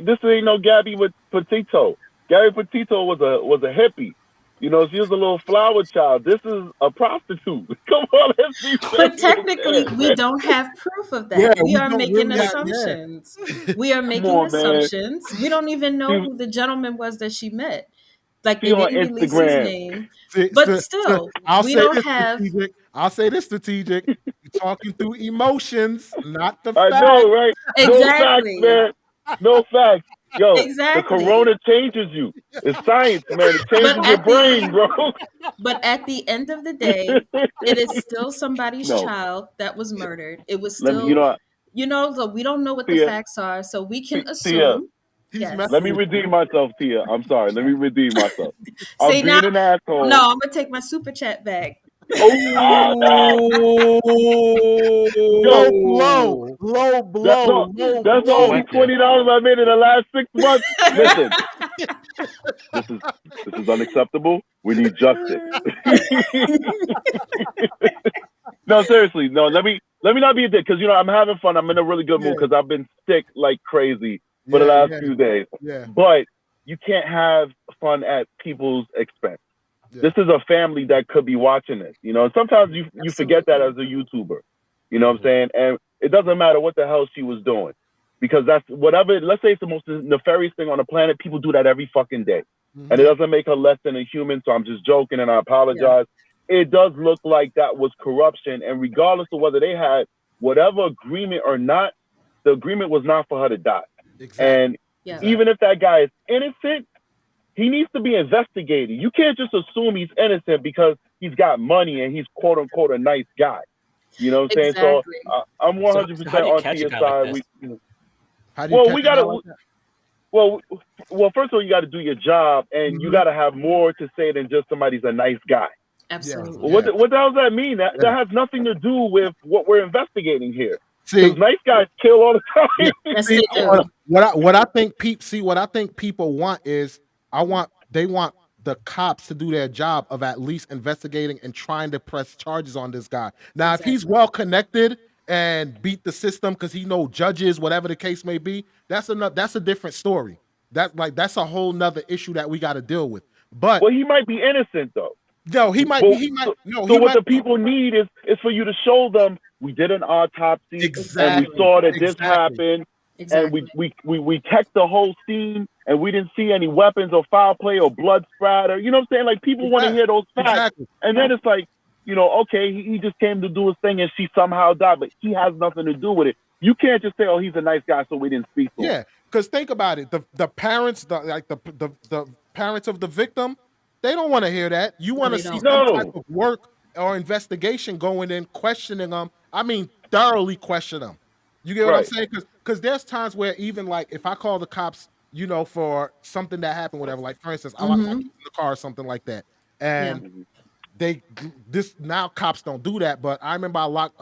S2: this ain't no Gabby with Petito. Gabby Petito was a hippie. She was a little flower child. This is a prostitute. Come on, let's be
S4: But
S2: serious,
S4: technically, we
S2: man.
S4: don't have proof of
S1: Yeah,
S4: that. We
S1: we
S4: are
S1: don't
S4: making
S1: really have yeah.
S4: assumptions. We are
S2: Come
S4: making
S2: on, man.
S4: assumptions. We don't even know
S2: She
S4: who the gentleman was that she met. Like,
S2: she
S4: they
S2: on
S4: didn't release his
S2: Instagram.
S4: name.
S1: See,
S4: But still,
S1: I'll
S4: we
S1: say
S4: don't
S1: this
S4: have.
S1: strategic. I'll say this strategic. You're talking through emotions, not the
S2: I
S1: facts.
S2: know, right? No facts,
S4: Exactly.
S2: man. No facts. Yo, the
S4: Exactly.
S2: corona changes you. It's science, man. It
S4: But
S2: changes your
S4: at the
S2: brain, bro.
S4: but at the end of the day, it is still somebody's
S2: No,
S4: child that was murdered. It was
S2: let me.
S4: still, so we don't know what the
S2: Tia,
S4: facts are, so we can
S2: Tia,
S4: assume.
S1: He's
S2: let
S1: messing
S2: me
S4: Yes.
S1: with you.
S2: redeem myself, Tia. I'm sorry. Let me redeem myself. I'm
S4: See, now,
S2: being an asshole.
S4: no, I'm gonna take my super chat back.
S2: Oh no! Yo,
S1: Low blow,
S3: Oh,
S1: low
S2: that's
S1: blow,
S2: all.
S1: low
S2: That's the
S3: she
S2: only
S1: blow.
S3: went there.
S2: $20 I made in the last 6 months. Listen, this is unacceptable. We need justice. No, seriously, no. Let me not be a dick, because I'm having fun. I'm in a really good mood
S1: Yeah,
S2: because I've been sick like crazy for the
S1: yeah,
S2: last
S1: yeah,
S2: few days.
S1: yeah,
S2: But you can't have fun at people's expense.
S1: yeah.
S2: This is a family that could be watching this. And sometimes you forget that
S4: Absolutely.
S2: as a YouTuber. You know what I'm
S1: Mhm,
S2: saying? And it doesn't matter what the hell she was doing, because that's whatever. Let's say it's the most nefarious thing on the planet. People do that every fucking day, and it
S1: mhm.
S4: Yeah.
S2: doesn't make her less than a human. So I'm just joking, and I
S4: Yeah.
S2: apologize. It does look like that was corruption, and regardless of whether they had whatever agreement or not, the agreement was not for her to die.
S1: Exactly,
S2: And
S4: Yeah.
S2: even
S1: exactly.
S2: if that guy is innocent, he needs to be investigated. You can't just assume he's innocent because he's got money and he's quote unquote a nice guy. You know what I'm saying? So
S4: Exactly.
S2: I'm
S3: So how
S2: 100%
S3: do you
S2: on
S3: catch a
S2: Tia's
S3: guy like
S2: side.
S3: this?
S1: How do you
S2: Well,
S1: catch
S2: we
S1: a guy
S2: gotta.
S1: like that?
S2: Well, first of all, you got to do your job, and you
S1: Mhm.
S2: got to have more to say than just somebody's a nice guy.
S1: Yeah,
S2: Well,
S4: Absolutely.
S1: yeah,
S2: what the hell does that mean? That
S1: yeah.
S2: has nothing to do with what we're investigating here. Because
S1: See,
S2: nice guys kill all the
S1: yeah.
S2: time.
S4: Yes,
S1: See,
S4: they do.
S1: what I think people want is they want the cops to do their job of at least investigating and trying to press charges on this guy. Now, if he's
S4: Exactly.
S1: well connected and beat the system because he know judges, whatever the case may be, that's a different story. That's a whole nother issue that we got to deal with. But
S2: Well, he might be innocent though.
S1: No, he might
S2: But
S1: be. He might.
S2: so,
S1: No,
S2: so
S1: he
S2: what
S1: might.
S2: the people need is for you to show them we did an autopsy and we
S1: Exactly.
S4: Exactly.
S2: saw that this
S1: Exactly.
S2: happened and
S4: Exactly.
S2: we checked the whole scene and we didn't see any weapons or foul play or blood splatter. You know what I'm saying? Like people want to
S1: Yeah.
S2: hear those facts,
S1: Exactly.
S2: and then it's like, okay, he just came to do his thing and she somehow died, but he has nothing to do with it. You can't just say, oh, he's a nice guy, so we didn't speak to him.
S1: Yeah. Because think about it. The parents, the parents of the victim, they don't want to hear that. You
S4: No,
S1: want to
S4: they
S1: see
S4: don't.
S1: some type
S2: No,
S1: of work or investigation going in, questioning them. I mean, thoroughly question them. You get what I'm
S2: right.
S1: saying? Because there's times where even like if I call the cops, for something that happened, whatever. Like for instance, I found
S4: Mm-hmm.
S1: keys in the car or something like that,
S4: Yeah.
S1: and this now cops don't do that, but I remember I locked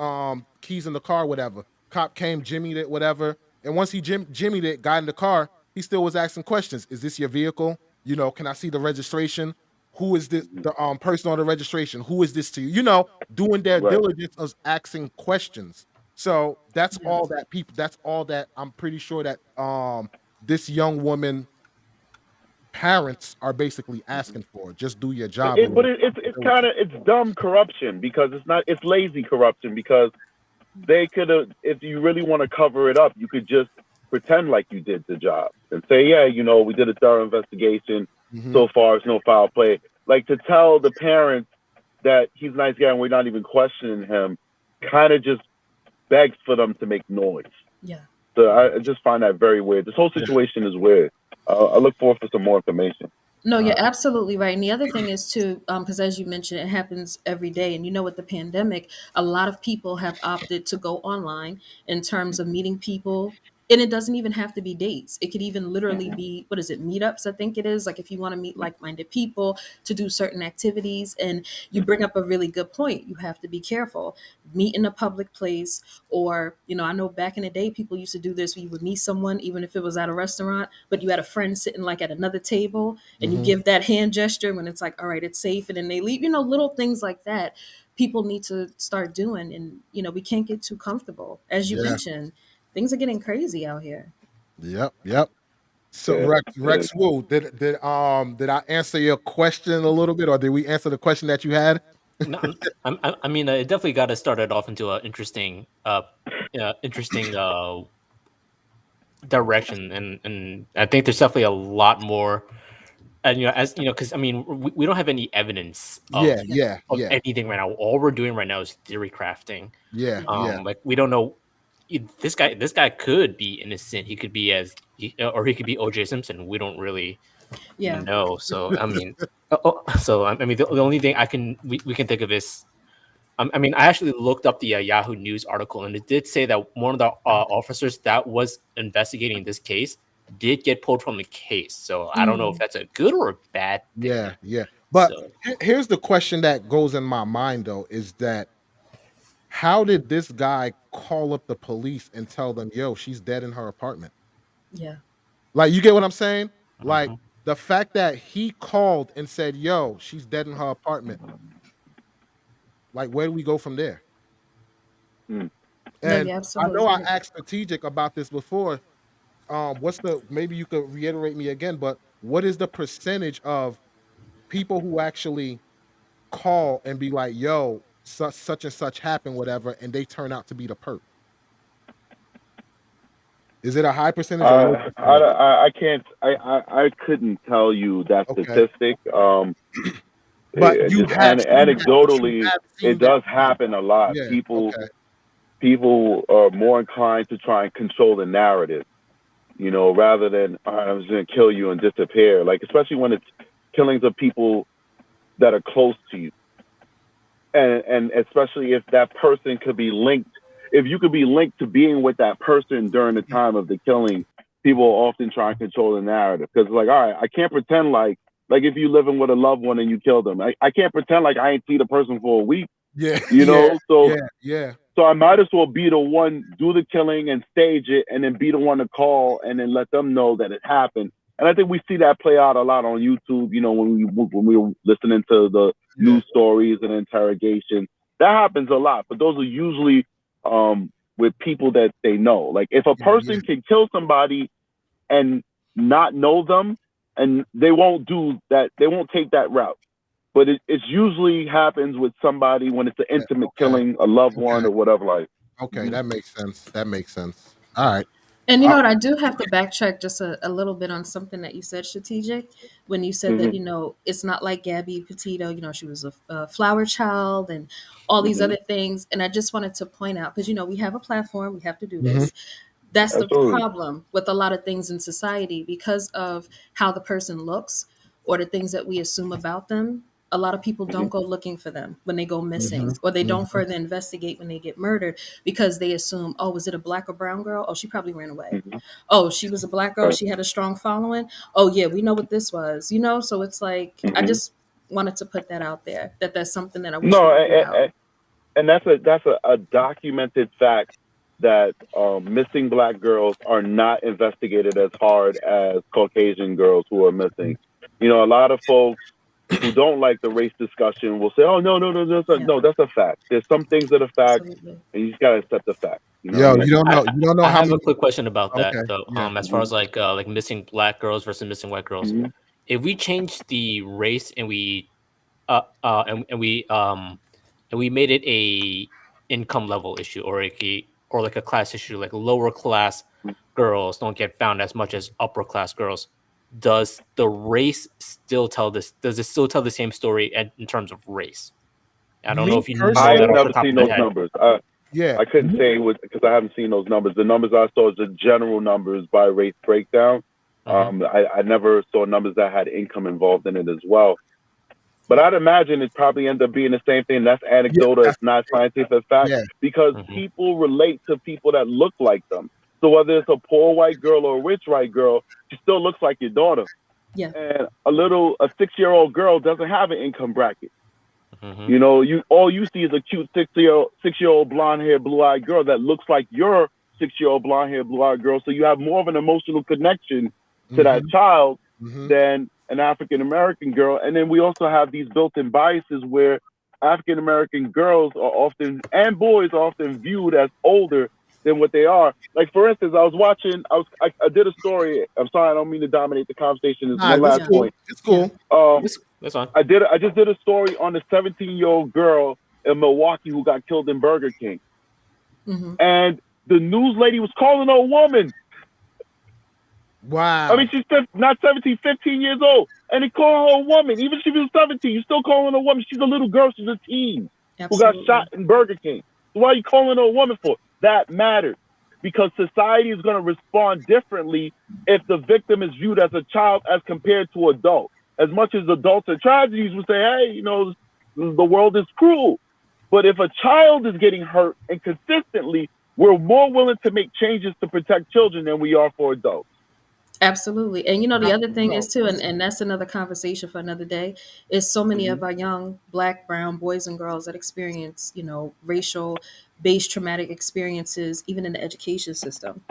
S1: keys in the car, whatever. Cop came, jimmied it, whatever. And once he jimmied it, got in the car, he still was asking questions. Is this your vehicle? Can I see the registration? Who is this the person on the registration? Who is this to you? Doing their
S2: Right.
S1: diligence of asking questions. So that's
S4: Yeah.
S1: all that that's all that I'm pretty sure that this young woman parents are basically asking for. Just do your job a
S2: But
S1: little
S2: it's kind of it's dumb corruption because it's lazy corruption because they could have, if you really want to cover it up, you could just pretend like you did the job and say, yeah, we did a thorough investigation.
S1: Mhm.
S2: So far, it's no foul play. Like to tell the parents that he's a nice guy and we're not even questioning him, kind of just begs for them to make noise.
S4: Yeah.
S2: So I just find that very weird. This whole situation is weird. I look forward for some more information.
S4: No, you're absolutely right. And the other thing is too, because as you mentioned, it happens every day. And with the pandemic, a lot of people have opted to go online in terms of meeting people. And it doesn't even have to be dates. It could even literally be, what is it, meetups, I think it is. Like if you want to meet like-minded people to do certain activities. And you bring up a really good point. You have to be careful. Meet in a public place, or, I know back in the day, people used to do this. You would meet someone, even if it was at a restaurant, but you had a friend sitting like at another table and you
S1: Mhm.
S4: give that hand gesture when it's like, all right, it's safe. And then they leave, little things like that people need to start doing. And, we can't get too comfortable. As you
S1: Yeah.
S4: mentioned, things are getting crazy out here.
S1: Yep. Yep. So
S2: Yeah,
S1: Rex Wu, did I answer your question a little bit, or did we answer the question that you had?
S3: No, I mean, it definitely got us started off into an interesting direction, and I think there's definitely a lot more. And as you know, because I mean, we don't have any evidence of
S1: Yeah. Yeah.
S3: of
S1: Yeah.
S3: anything right now. All we're doing right now is theory crafting.
S1: Yeah. Yeah.
S3: Like we don't know. This guy could be innocent. He could be or he could be O.J. Simpson. We don't really
S4: Yeah.
S3: know. So I mean, I mean, the only thing we can think of is. I mean, I actually looked up the Yahoo News article, and it did say that one of the officers that was investigating this case did get pulled from the case. So I don't know if that's a good or a bad thing.
S1: Yeah. Yeah. But
S3: So
S1: here's the question that goes in my mind, though, is that how did this guy call up the police and tell them, yo, she's dead in her apartment?
S4: Yeah.
S1: Like, you get what I'm saying? Like,
S3: mhm.
S1: the fact that he called and said, yo, she's dead in her apartment. Like, where do we go from there?
S2: Mm.
S4: No,
S1: And
S4: you're
S1: I know I
S4: absolutely right.
S1: asked Strategic about this before. Maybe you could reiterate me again, but what is the percentage of people who actually call and be like, yo, such and such happened, whatever, and they turn out to be the perp? Is it a high percentage or a low percentage?
S2: I can't. I couldn't tell you that
S1: Okay.
S2: statistic.
S1: But you
S2: Just
S1: have seen that. But you
S2: anecdotally,
S1: have
S2: it
S1: seen that.
S2: does happen a lot.
S1: Yeah. Okay.
S2: People are more inclined to try and control the narrative, rather than I'm just going to kill you and disappear. Like especially when it's killings of people that are close to you, and especially if that person could be linked. If you could be linked to being with that person during the time of the killing, people often try and control the narrative because, like, all right, I can't pretend like if you living with a loved one and you kill them, I can't pretend like I ain't see the person for a week,
S1: Yeah.
S2: So
S1: Yeah.
S2: so I might as well be the one do the killing and stage it, and then be the one to call and then let them know that it happened. And I think we see that play out a lot on YouTube. When we were listening to the news stories and interrogation, that happens a lot. But those are usually with people that they know. Like if a person can kill somebody and not know them, and they won't do that, they won't take that route. but it usually happens with somebody when it's an intimate
S1: Okay.
S2: killing, a loved one,
S1: Okay.
S2: or whatever. Like,
S1: Okay. That makes sense. That makes sense. All right.
S4: And you
S1: Uh,
S4: know what? I do have to backtrack just a little bit on something that you said, strategic, when you said that,
S2: hmm
S4: it's not like Gabby Petito, she was a flower child and all these
S2: hmm
S4: other things. And I just wanted to point out, because, we have a platform, we have to do
S1: mhm.
S4: this. That's the
S2: absolutely.
S4: problem with a lot of things in society because of how the person looks or the things that we assume about them. A lot of people
S2: hmm
S4: don't go looking for them when they go
S1: Mhm,
S4: missing, or they don't
S1: mhm,
S4: further investigate when they get murdered because they assume, oh, was it a black or brown girl? Oh, she probably ran away.
S2: hmm
S4: Oh, she was a black girl.
S2: Right.
S4: She had a strong following. Oh, yeah, we know what this was, So it's like, I
S2: hmm
S4: just wanted to put that out there that that's something that I wish
S2: No,
S4: we would get out.
S2: and that's a documented fact that missing black girls are not investigated as hard as Caucasian girls who are missing. A lot of folks who don't like the race discussion will say, "Oh, no, no, no, no, no,
S4: Yeah,
S2: no, that's a fact." There's some things that are facts,
S4: absolutely.
S2: and you just gotta accept the fact. You know what I
S1: Yo,
S2: mean?
S1: you don't know
S3: I
S1: how
S3: have a
S1: many.
S3: quick question about that
S1: Okay,
S3: though.
S1: yeah.
S3: As far as like missing black girls versus missing white girls,
S2: hmm
S3: if we change the race and we and we made it a income level issue or like a class issue, like lower class girls don't get found as much as upper class girls. Does the race still tell this? Does it still tell the same story in terms of race? I don't know
S1: Me
S3: if you know
S2: I've
S3: that
S1: personally,
S3: off the
S2: never
S3: top
S2: seen
S3: of the
S2: those
S3: head.
S2: numbers.
S1: yeah.
S2: I couldn't say because I haven't seen those numbers. The numbers I saw is the general numbers by race breakdown.
S3: Hmm.
S2: I never saw numbers that had income involved in it as well. But I'd imagine it probably ends up being the same thing. That's
S1: Yeah,
S2: anecdotal. It's
S1: that's
S2: not scientific fact
S1: yeah.
S2: because
S3: Hmm.
S2: people relate to people that look like them. So whether it's a poor white girl or a rich white girl, she still looks like your daughter.
S4: Yeah,
S2: And a 6-year-old girl doesn't have an income bracket.
S3: Hmm.
S2: You all you see is a cute 6-year old blonde haired, blue eyed girl that looks like your 6-year-old blonde haired, blue eyed girl. So you have more of an emotional connection to that
S1: Mhm,
S2: child
S1: mhm,
S2: than an African American girl. And then we also have these built in biases where African American girls are often and boys are often viewed as older than what they are. Like for instance, I was watching. I did a story. I'm sorry, I don't mean to dominate the conversation. There's
S1: nah,
S2: one
S1: it's
S2: last
S4: yeah,
S1: cool.
S2: point.
S1: It's
S4: yeah.
S1: cool.
S3: That's fine.
S2: I just did a story on the 17-year-old girl in Milwaukee who got killed in Burger King,
S4: Hmm.
S2: and the news lady was calling her a woman. I mean,
S1: Wow.
S2: she's not 17, 15 years old, and they call her a woman. Even if she was 17, you still calling her a woman. She's a little girl. She's a teen who got shot
S4: Absolutely.
S2: in Burger King. So why are you calling her a woman for? That matters because society is going to respond differently if the victim is viewed as a child as compared to adult. As much as adults and tragedies would say, hey, the world is cruel. But if a child is getting hurt and consistently, we're more willing to make changes to protect children than we are for adults.
S4: Absolutely. And the
S1: Nah,
S4: other thing
S1: no.
S4: is too, and that's another conversation for another day, is so many
S2: Mm-hmm.
S4: of our young black, brown boys and girls that experience, racial based traumatic experiences, even in the education system.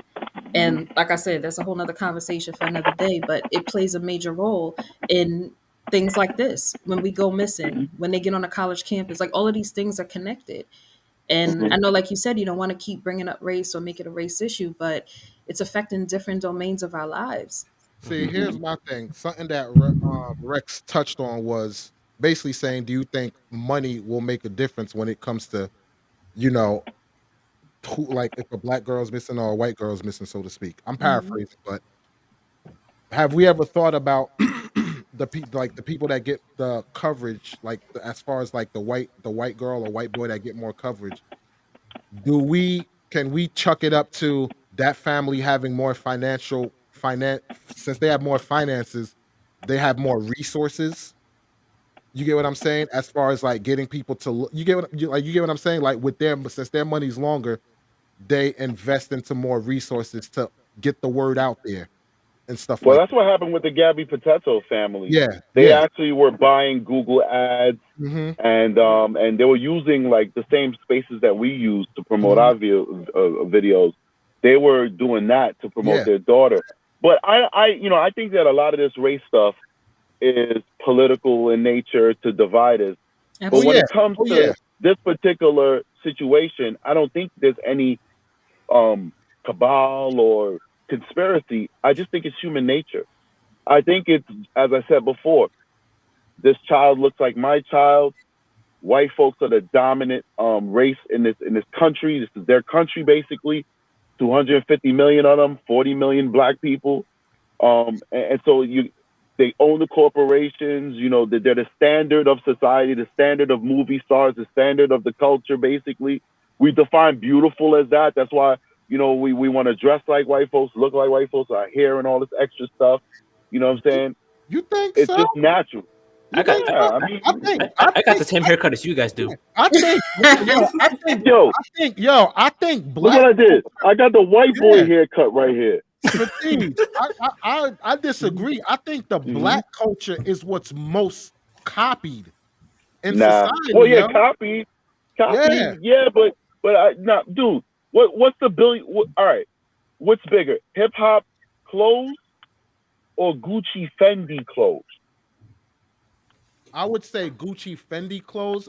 S2: Mm-hmm.
S4: And like I said, that's a whole nother conversation for another day, but it plays a major role in things like this. When we go missing, when they get on a college campus, like all of these things are connected. And
S2: Mm-hmm.
S4: I know, like you said, you don't want to keep bringing up race or make it a race issue, but it's affecting different domains of our lives.
S1: See,
S3: Hmm.
S1: here's my thing. Something that Rex touched on was basically saying, do you think money will make a difference when it comes to, you know, like if a black girl's missing or a white girl's missing, so to speak? I'm
S4: Hmm.
S1: paraphrasing, but have we ever thought about the people that get the coverage, like as far as like the white girl or white boy that get more coverage? Can we chuck it up to that family having more finance since they have more finances, they have more resources? You get what I'm saying? As far as like getting people to look, you get what I'm saying? Like with them, but since their money's longer, they invest into more resources to get the word out there and stuff
S2: Well,
S1: like
S2: that's
S1: that.
S2: what happened with the Gabby Potato family.
S1: Yeah,
S2: They
S1: yeah.
S2: actually were buying Google ads,
S1: Mhm,
S2: and they were using like the same spaces that we use to promote
S1: mhm.
S2: our videos. They were doing that to promote
S1: Yeah.
S2: their daughter. But I think that a lot of this race stuff is political in nature to divide us.
S1: Oh
S2: But when
S1: yeah.
S2: it
S4: Absolutely.
S2: comes
S1: Oh yeah.
S2: to this particular situation, I don't think there's any um, cabal or conspiracy. I just think it's human nature. I think it's, as I said before, This child looks like my child. White folks are the dominant race in this country. This is their country basically. 250 million of them, 40 million black people. And so they own the corporations. You know, they're the standard of society, the standard of movie stars, the standard of the culture. Basically, we define beautiful as that. That's why we want to dress like white folks, look like white folks, our hair and all this extra stuff. You know what I'm saying?
S1: You think
S2: It's
S1: so?
S2: just natural.
S3: I got
S2: Yeah, I mean,
S3: I got the same haircut as you guys do.
S1: I think, I think
S2: look
S1: black.
S2: what I did. I got the white boy
S1: Yeah.
S2: haircut right here.
S1: Prestige. I disagree. I think the black culture is what's most copied in society.
S2: Well, yeah,
S1: yo.
S2: copy,
S1: Yeah.
S2: yeah, but dude, what's the billion? All right, what's bigger, hip hop clothes or Gucci Fendi clothes?
S1: I would say Gucci Fendi clothes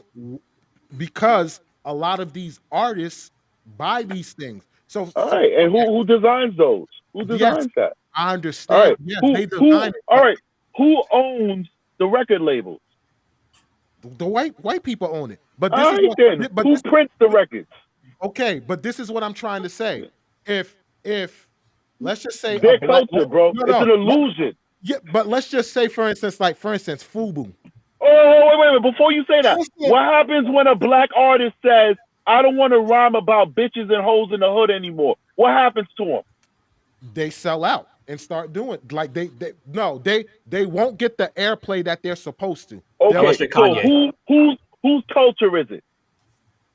S1: because a lot of these artists buy these things. So,
S2: All right, and who designs those? Who designs that?
S1: I
S2: All
S1: understand.
S2: right,
S1: Yes,
S2: who
S1: they design it.
S2: all right, who owns the record labels?
S1: The white people own it. But
S2: All right, then who prints the records?
S1: Okay, but this is what I'm trying to say. If let's just say
S2: Their culture, bro. It's an illusion.
S1: Yeah, but let's just say, for instance, FUBU.
S2: Oh, wait. Before you say that, what happens when a black artist says, I don't want to rhyme about bitches and hoes in the hood anymore? What happens to them?
S1: They sell out and start doing like they won't get the airplay that they're supposed to.
S2: Okay, so whose culture is it?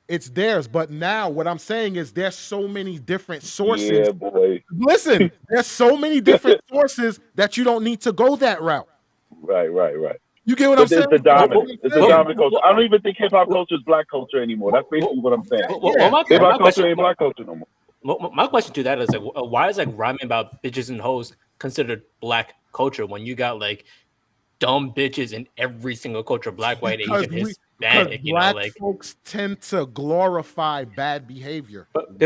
S1: It's theirs, but now what I'm saying is there's so many different sources.
S2: Yeah, boy.
S1: Listen, there's so many different sources that you don't need to go that route.
S2: Right.
S1: You get what I'm saying?
S2: It's the dominant culture. I don't even think hip hop culture is black culture anymore. That's basically what I'm saying. Hip hop culture ain't black culture no more.
S3: My question to that is like, why is like rhyming about bitches and hoes considered black culture when you got like dumb bitches in every single culture, black, white, Asian, Hispanic? You know, like
S1: folks tend to glorify bad behavior.
S3: But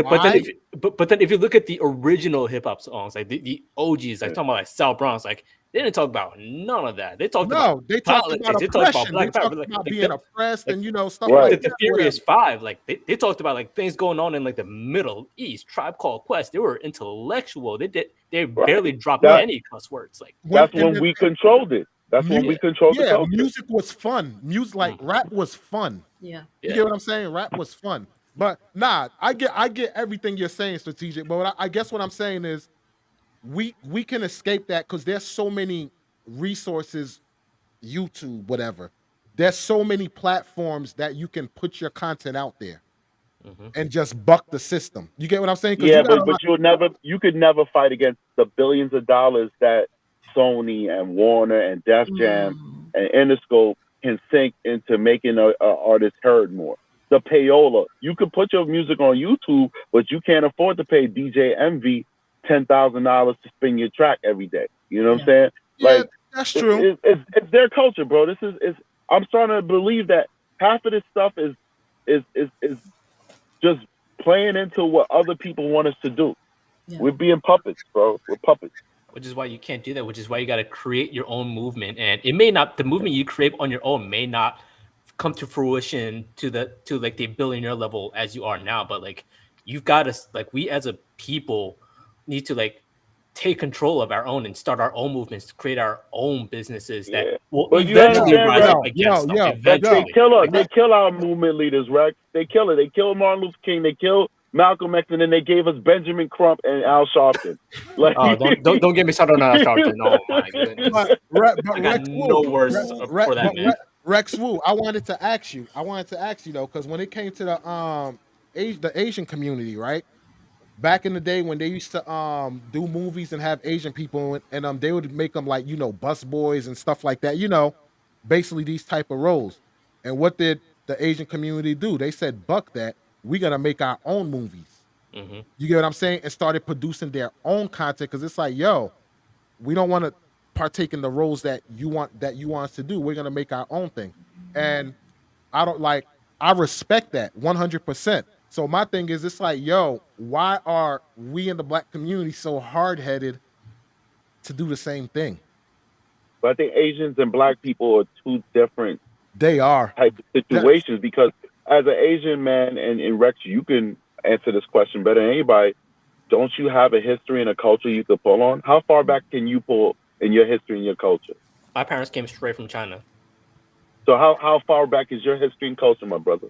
S3: then if you look at the original hip hop songs, like the OGs, like talking about like South Bronx, like they didn't talk about none of that. They talked about politics. They talked about black power,
S1: about being oppressed and stuff
S2: like
S1: that.
S3: The Furious Five, like they talked about like things going on in like the Middle East. Tribe Called Quest. They were intellectual. They barely dropped any cuss words. Like
S2: that's when we controlled it. That's when we controlled the culture.
S1: Music was fun. Music like rap was fun.
S4: Yeah.
S1: You get what I'm saying? Rap was fun. But I get everything you're saying, strategic. But I guess what I'm saying is we can escape that because there's so many resources, YouTube, whatever. There's so many platforms that you can put your content out there and just buck the system. You get what I'm saying?
S2: Yeah, but you could never fight against the billions of dollars that Sony and Warner and Def Jam and Interscope can sink into making an artist heard more. The payola. You could put your music on YouTube, but you can't afford to pay DJ Envy $10,000 to spin your track every day. You know what I'm saying?
S1: Yeah,
S2: like
S1: that's true.
S2: It's their culture, bro. This is I'm starting to believe that half of this stuff is just playing into what other people want us to do. Yeah. We're being puppets, bro. We're puppets.
S3: Which is why you can't do that. Which is why you got to create your own movement, and it may not. The movement you create on your own may not come to fruition to like the billionaire level as you are now. But like you've got to like we as a people need to like take control of our own and start our own movements to create our own businesses that will eventually rise up against them.
S2: They kill our movement leaders, Rex. They kill it. They killed Martin Luther King. They killed Malcolm X, and then they gave us Benjamin Crump and Al Sharpton. Like,
S3: don't get me started on Al Sharpton. Oh my goodness! I got no words for that man.
S1: Rex Wu, I wanted to ask you though, because when it came to the Asian community, right? Back in the day when they used to do movies and have Asian people and they would make them like bus boys and stuff like that, basically these type of roles. And what did the Asian community do? They said, "Buck that, we're gonna make our own movies." You get what I'm saying? And started producing their own content because it's like, yo, we don't want to partake in the roles that you want us to do. We're gonna make our own thing, and I respect that 100%. So my thing is, it's like, yo, why are we in the black community so hard-headed to do the same thing?
S2: But I think Asians and black people are two different
S1: They are.
S2: type of
S1: That's
S2: situations because as an Asian man, and Rex, you can answer this question better than anybody. Don't you have a history and a culture you could pull on? How far back can you pull in your history and your culture?
S3: My parents came straight from China.
S2: So how far back is your history and culture, my brother?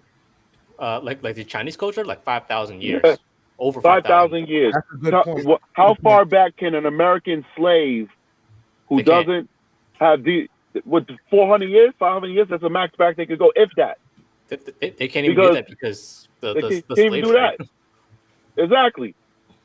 S3: Like the Chinese culture, like 5,000
S2: Yeah,
S3: years, over 5,000.
S2: 5,000 years.
S1: a good point.
S2: How
S1: Good point.
S2: far back can an American slave who
S3: They can't.
S2: doesn't have the with 400 years, 500 years? That's the max back they could go, if that,
S3: They can't even do
S2: because
S3: that because
S2: they
S3: the
S2: can't even
S3: slave
S2: do
S3: trade.
S2: that. Exactly.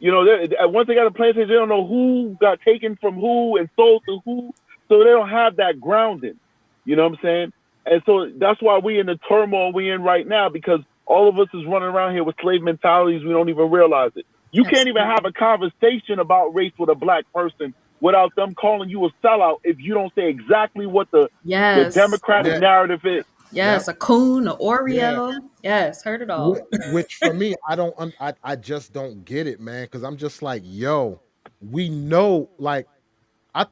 S2: Once they got a plantation, they don't know who got taken from who and sold to who, so they don't have that grounding. You know what I'm saying? And so that's why we in the turmoil we in right now, because all of us is running around here with slave mentalities. We don't even realize it. You can't even have a conversation about race with a black person without them calling you a sellout if you don't say exactly what the
S4: Yes.
S2: democratic
S1: Yeah.
S2: narrative is.
S1: Yeah.
S4: Yes. A coon, a
S1: Yeah.
S4: Oreo. Yes. Heard it all.
S1: Which for me, I don't, I just don't get it, man. Because I'm just like, yo, we know, like, I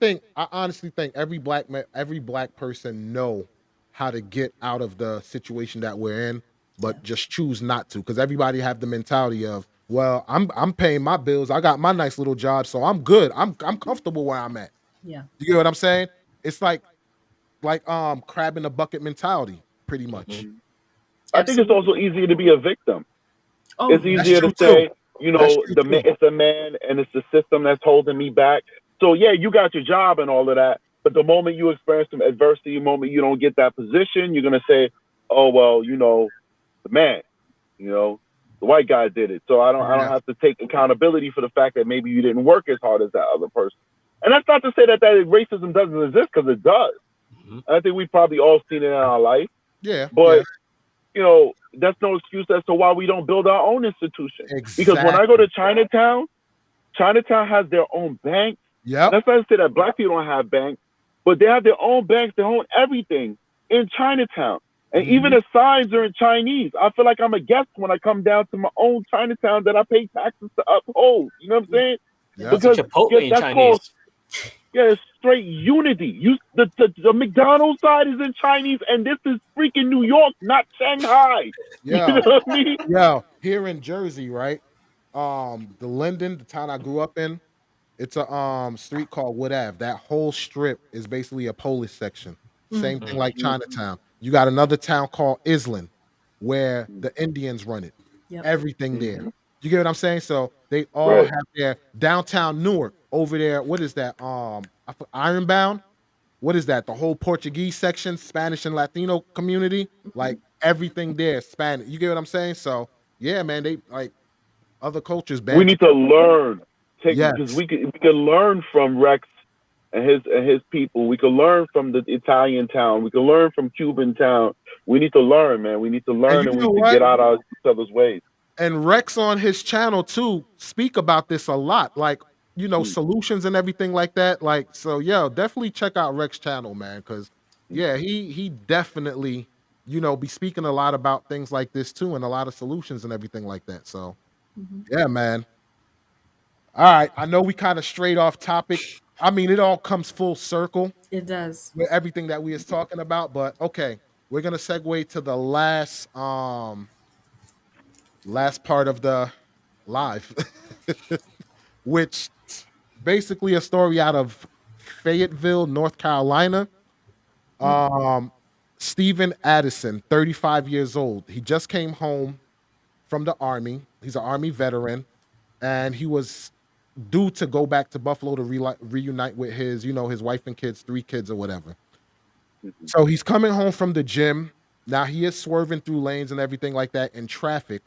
S1: honestly think every black man, every black person know how to get out of the situation that we're in,
S4: Yeah.
S1: but just choose not to. Because everybody have the mentality of, well, I'm paying my bills, I got my nice little job, so I'm good. I'm comfortable where I'm at.
S4: Yeah.
S1: You get what I'm saying? It's like crab in the bucket mentality, pretty much.
S3: Mhm.
S2: I think it's also
S4: Absolutely.
S2: easier to be a victim.
S4: Oh,
S2: It's
S1: That's
S2: easier
S1: true
S2: to
S1: too.
S2: say,
S1: That's true too.
S2: it's a man and it's the system that's holding me back. So yeah, you got your job and all of that, but the moment you experience some adversity, the moment you don't get that position, you're gonna say, "Oh well, the man, you know, the white guy did it." So I don't
S1: Yeah.
S2: have to take accountability for the fact that maybe you didn't work as hard as that other person. And that's not to say that racism doesn't exist, because it does.
S3: Mhm.
S2: I think we've probably all seen it in our life,
S1: Yeah. Yeah.
S2: but that's no excuse as to why we don't build our own institution. Because when I go
S1: Exactly.
S2: to Chinatown, Chinatown has their own banks. And
S1: Yep.
S2: that's not to say that black people don't have banks, but they have their own banks, their own everything in Chinatown. And even
S1: Mhm.
S2: the signs are in Chinese. I feel like I'm a guest when I come down to my own Chinatown that I pay taxes to uphold. You know what I'm
S4: yeah.
S2: saying?
S1: Yep.
S3: It's a
S2: Because
S3: Chipotle in
S2: that's called,
S3: Chinese.
S2: it's straight unity. The McDonald's side is in Chinese, and this is freaking New York, not Shanghai. You know
S1: Yo,
S2: what I mean?
S1: yo, here in Jersey, right? The Linden, the town I grew up in, it's a street called Wood Ave. That whole strip is basically a Polish section. Same thing
S4: Mm.
S1: like
S2: Mhm.
S1: Chinatown. You got another town called Island where the Indians run it.
S4: Yep.
S1: Everything there.
S2: Mhm.
S1: You get what I'm saying? So they all
S2: Right.
S1: have their downtown Newark over there. What is that? Ironbound. What is that? The whole Portuguese section, Spanish and Latino community, like
S4: Mhm.
S1: everything there, Spanish. You get what I'm saying? So yeah, man, they like other cultures
S2: We
S1: band
S2: need to
S1: together.
S2: learn, take because
S1: Yes,
S2: we can learn from Rex and his people. We can learn from the Italian town. We can learn from Cuban town. We need to learn, man. We need to
S1: and
S2: learn,
S1: you
S2: and we
S1: know
S2: need to
S1: what?
S2: get out of each other's ways.
S1: And Rex on his channel too speak about this a lot, like
S2: Mm,
S1: solutions and everything like that. Like, so yeah, definitely check out Rex channel, man, because
S2: mm.
S1: yeah, he definitely be speaking a lot about things like this too, and a lot of solutions and everything like that. So
S4: Mhm.
S1: yeah, man. All right, I know we kind of straight off topic. I mean, it all comes full circle
S4: It does.
S1: with everything that we is talking about, but okay, we're gonna segue to the last part of the live, which basically a story out of Fayetteville, North Carolina.
S4: Mm.
S1: Um, Stephen Addison, 35 years old. He just came home from the army. He's an army veteran, and he was due to go back to Buffalo to reunite with his wife and kids, 3 kids or whatever.
S2: Mhm.
S1: So he's coming home from the gym. Now he is swerving through lanes and everything like that in traffic.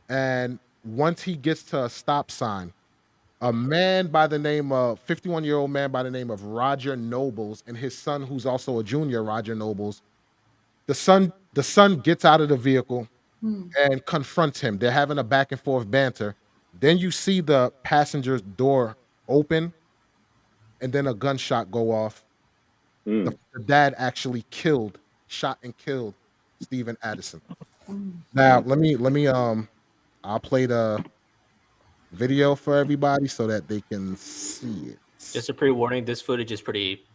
S1: And once he gets to a stop sign, a man by the name of 51-year-old man by the name of Roger Nobles and his son, who's also a junior, Roger Nobles, the son gets out of the vehicle
S4: Mm.
S1: and confronts him. They're having a back and forth banter. Then you see the passenger's door open and then a gunshot go off. The,
S2: Mm.
S1: the dad actually shot and killed Stephen Addison.
S4: Mm.
S1: Now
S2: Mm.
S1: let me I'll play the video for everybody so that they can see it.
S3: Just a pre warning. This footage is pretty.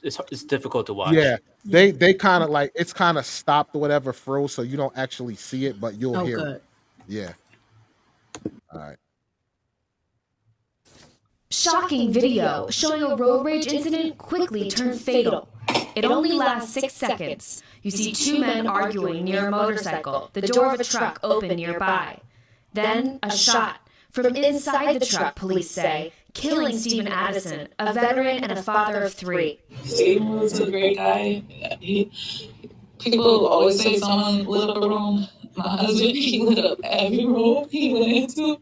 S3: it's difficult to watch.
S1: Yeah, they kind of like it's kind of stopped or whatever, froze, so you don't actually see it, but you'll
S4: Oh,
S1: hear it.
S4: good.
S1: Yeah. All right.
S8: Shocking video showing a road rage incident quickly turned fatal. It only lasts 6 seconds. You see two men arguing near a motorcycle, the door of a truck open nearby. Then, a shot. From inside the truck, police say, killing Stephen Addison, a veteran and a father of 3.
S9: Stephen was a great guy. People always say someone lit up a room. My husband, he lit up every room he went into.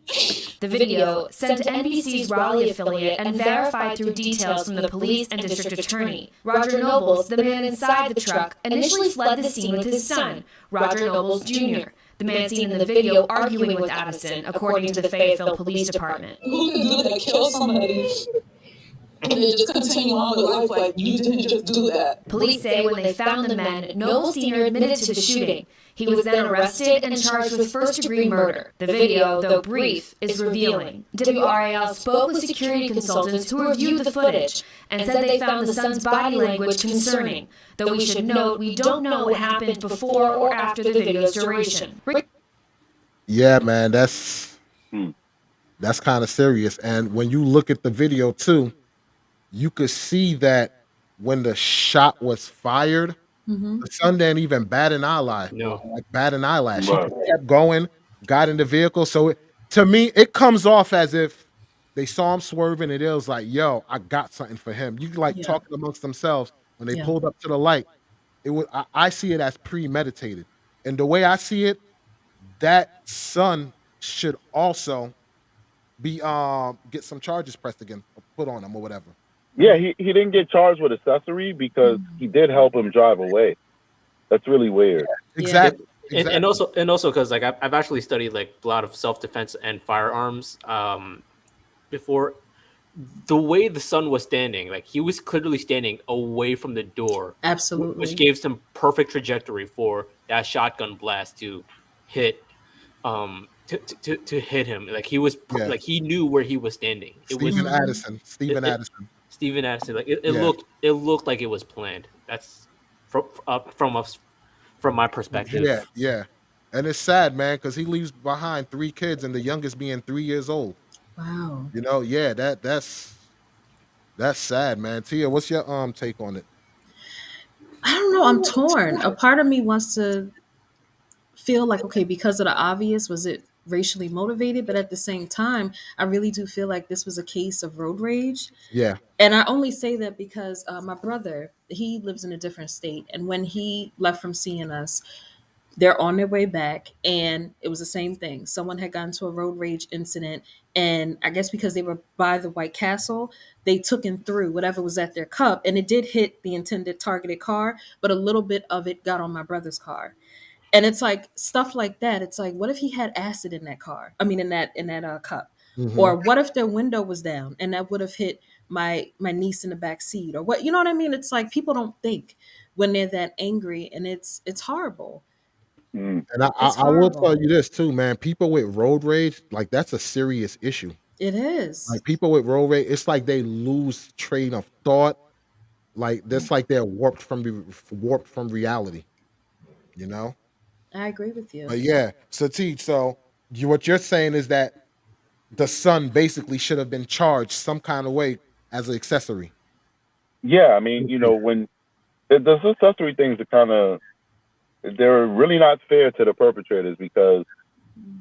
S8: The video, sent to NBC's Raleigh affiliate and verified through details from the police and district attorney. Roger Nobles, the man inside the truck, initially fled the scene with his son, Roger Nobles Jr., the man seen in the video arguing with Addison, according to the Fayetteville Police Department.
S9: Who could do that? Kill somebody and then just continue on with life like you didn't just do that.
S8: Police say when they found the men, Noble Sr. admitted to the shooting. He was then arrested and charged with first-degree murder. The video, though brief, is revealing. WRAL spoke with security consultants who reviewed the footage and said they found the son's body language concerning, though we should note we don't know what happened before or after the video's duration.
S1: Yeah, man, that's kind of serious. And when you look at the video too, you could see that when the shot was fired, the son didn't even bat an eyelash.
S3: No.
S1: Like bat an eyelash.
S2: Right.
S1: He kept going, got in the vehicle. So to me, it comes off as if they saw him swerving and it was like, yo, I got something for him. You like talking amongst themselves when they pulled up to the light. It was I see it as premeditated. And the way I see it, that son should also be get some charges pressed again, or put on him or whatever.
S2: Yeah, he didn't get charged with accessory because he did help him drive away. That's really weird.
S1: Exactly.
S3: And also because like I've actually studied like a lot of self-defense and firearms before. The way the son was standing, like he was clearly standing away from the door,
S4: Absolutely.
S3: which gave some perfect trajectory for that shotgun blast to hit to hit him. Like he was like he knew where he was standing.
S1: Stephen Addison.
S3: Like it looked like it was planned. That's from my perspective.
S1: Yeah. And it's sad, man, because he leaves behind 3 kids, and the youngest being 3 years old.
S4: Wow.
S1: You know, that's sad, man. Tia, what's your take on it?
S4: I don't know. I'm torn. A part of me wants to feel like, okay, because of the obvious, was it racially motivated? But at the same time, I really do feel like this was a case of road rage.
S1: Yeah.
S4: And I only say that because my brother, he lives in a different state. And when he left from seeing us, they're on their way back, and it was the same thing. Someone had gotten to a road rage incident, and I guess because they were by the White Castle, they took him through whatever was at their cup, and it did hit the intended targeted car, but a little bit of it got on my brother's car. And it's like stuff like that. It's like, what if he had acid in that car? I mean, in that cup.
S1: Mm-hmm.
S4: Or what if their window was down and that would have hit my niece in the back seat? Or what, you know what I mean? It's like people don't think when they're that angry, and it's horrible.
S1: And I will tell you this too, man. People with road rage, like that's a serious issue.
S4: It is.
S1: Like people with road rage, it's like they lose train of thought. Like that's like they're warped from reality. You know.
S4: I agree with you.
S1: But yeah, so what you're saying is that the son basically should have been charged some kind of way as an accessory.
S2: Yeah, I mean, you know, when the accessory things are kind of, they're really not fair to the perpetrators because,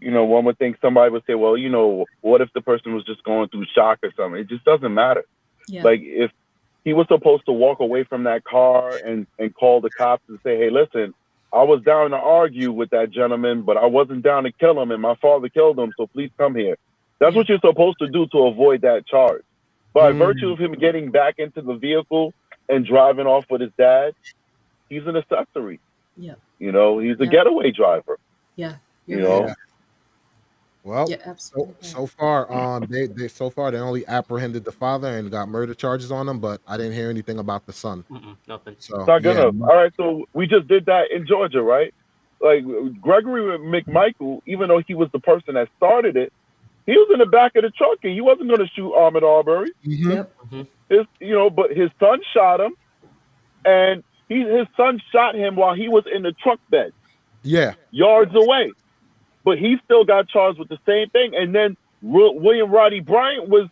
S2: you know, one would think somebody would say, well, you know, what if the person was just going through shock or something? It just doesn't matter.
S4: Yeah.
S2: Like if he was supposed to walk away from that car and call the cops and say, hey, listen, I was down to argue with that gentleman, but I wasn't down to kill him, and my father killed him, so please come here. That's what you're supposed to do to avoid that charge. By virtue of him getting back into the vehicle and driving off with his dad, he's an accessory.
S4: Yeah.
S2: You know, he's a getaway driver.
S4: Yeah.
S2: You know.
S1: Yeah. Well,
S4: Yeah, absolutely.
S1: so far, they only apprehended the father and got murder charges on him, but I didn't hear anything about the son.
S3: Nothing.
S1: So
S2: It's not good enough. All right, so we just did that in Georgia, right? Like Gregory McMichael, even though he was the person that started it, he was in the back of the truck and he wasn't going to shoot Ahmaud Arbery.
S1: Mm-hmm.
S4: Yep.
S2: But his son shot him, and his son shot him while he was in the truck bed,
S1: Yeah,
S2: yards away. But he still got charged with the same thing. And then William Roddy Bryant was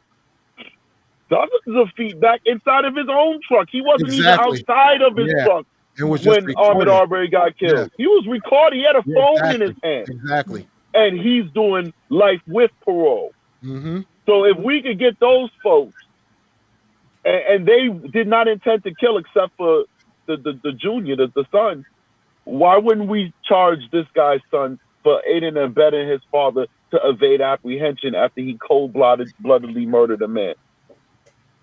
S2: dozens of feet back inside of his own truck. He wasn't even
S1: exactly.
S2: outside of his
S1: Yeah,
S2: truck
S1: it was just
S2: when Ahmaud
S1: recording.
S2: Arbery got
S1: Yeah,
S2: killed. He was recording. He had a
S1: yeah,
S2: phone in his
S1: exactly,
S2: hand,
S1: exactly.
S2: and he's doing life with parole.
S1: Mm-hmm.
S2: So if we could get those folks, and they did not intend to kill except for the junior, the son, why wouldn't we charge this guy's son for aiding and abetting his father to evade apprehension after he cold-bloodedly murdered a man?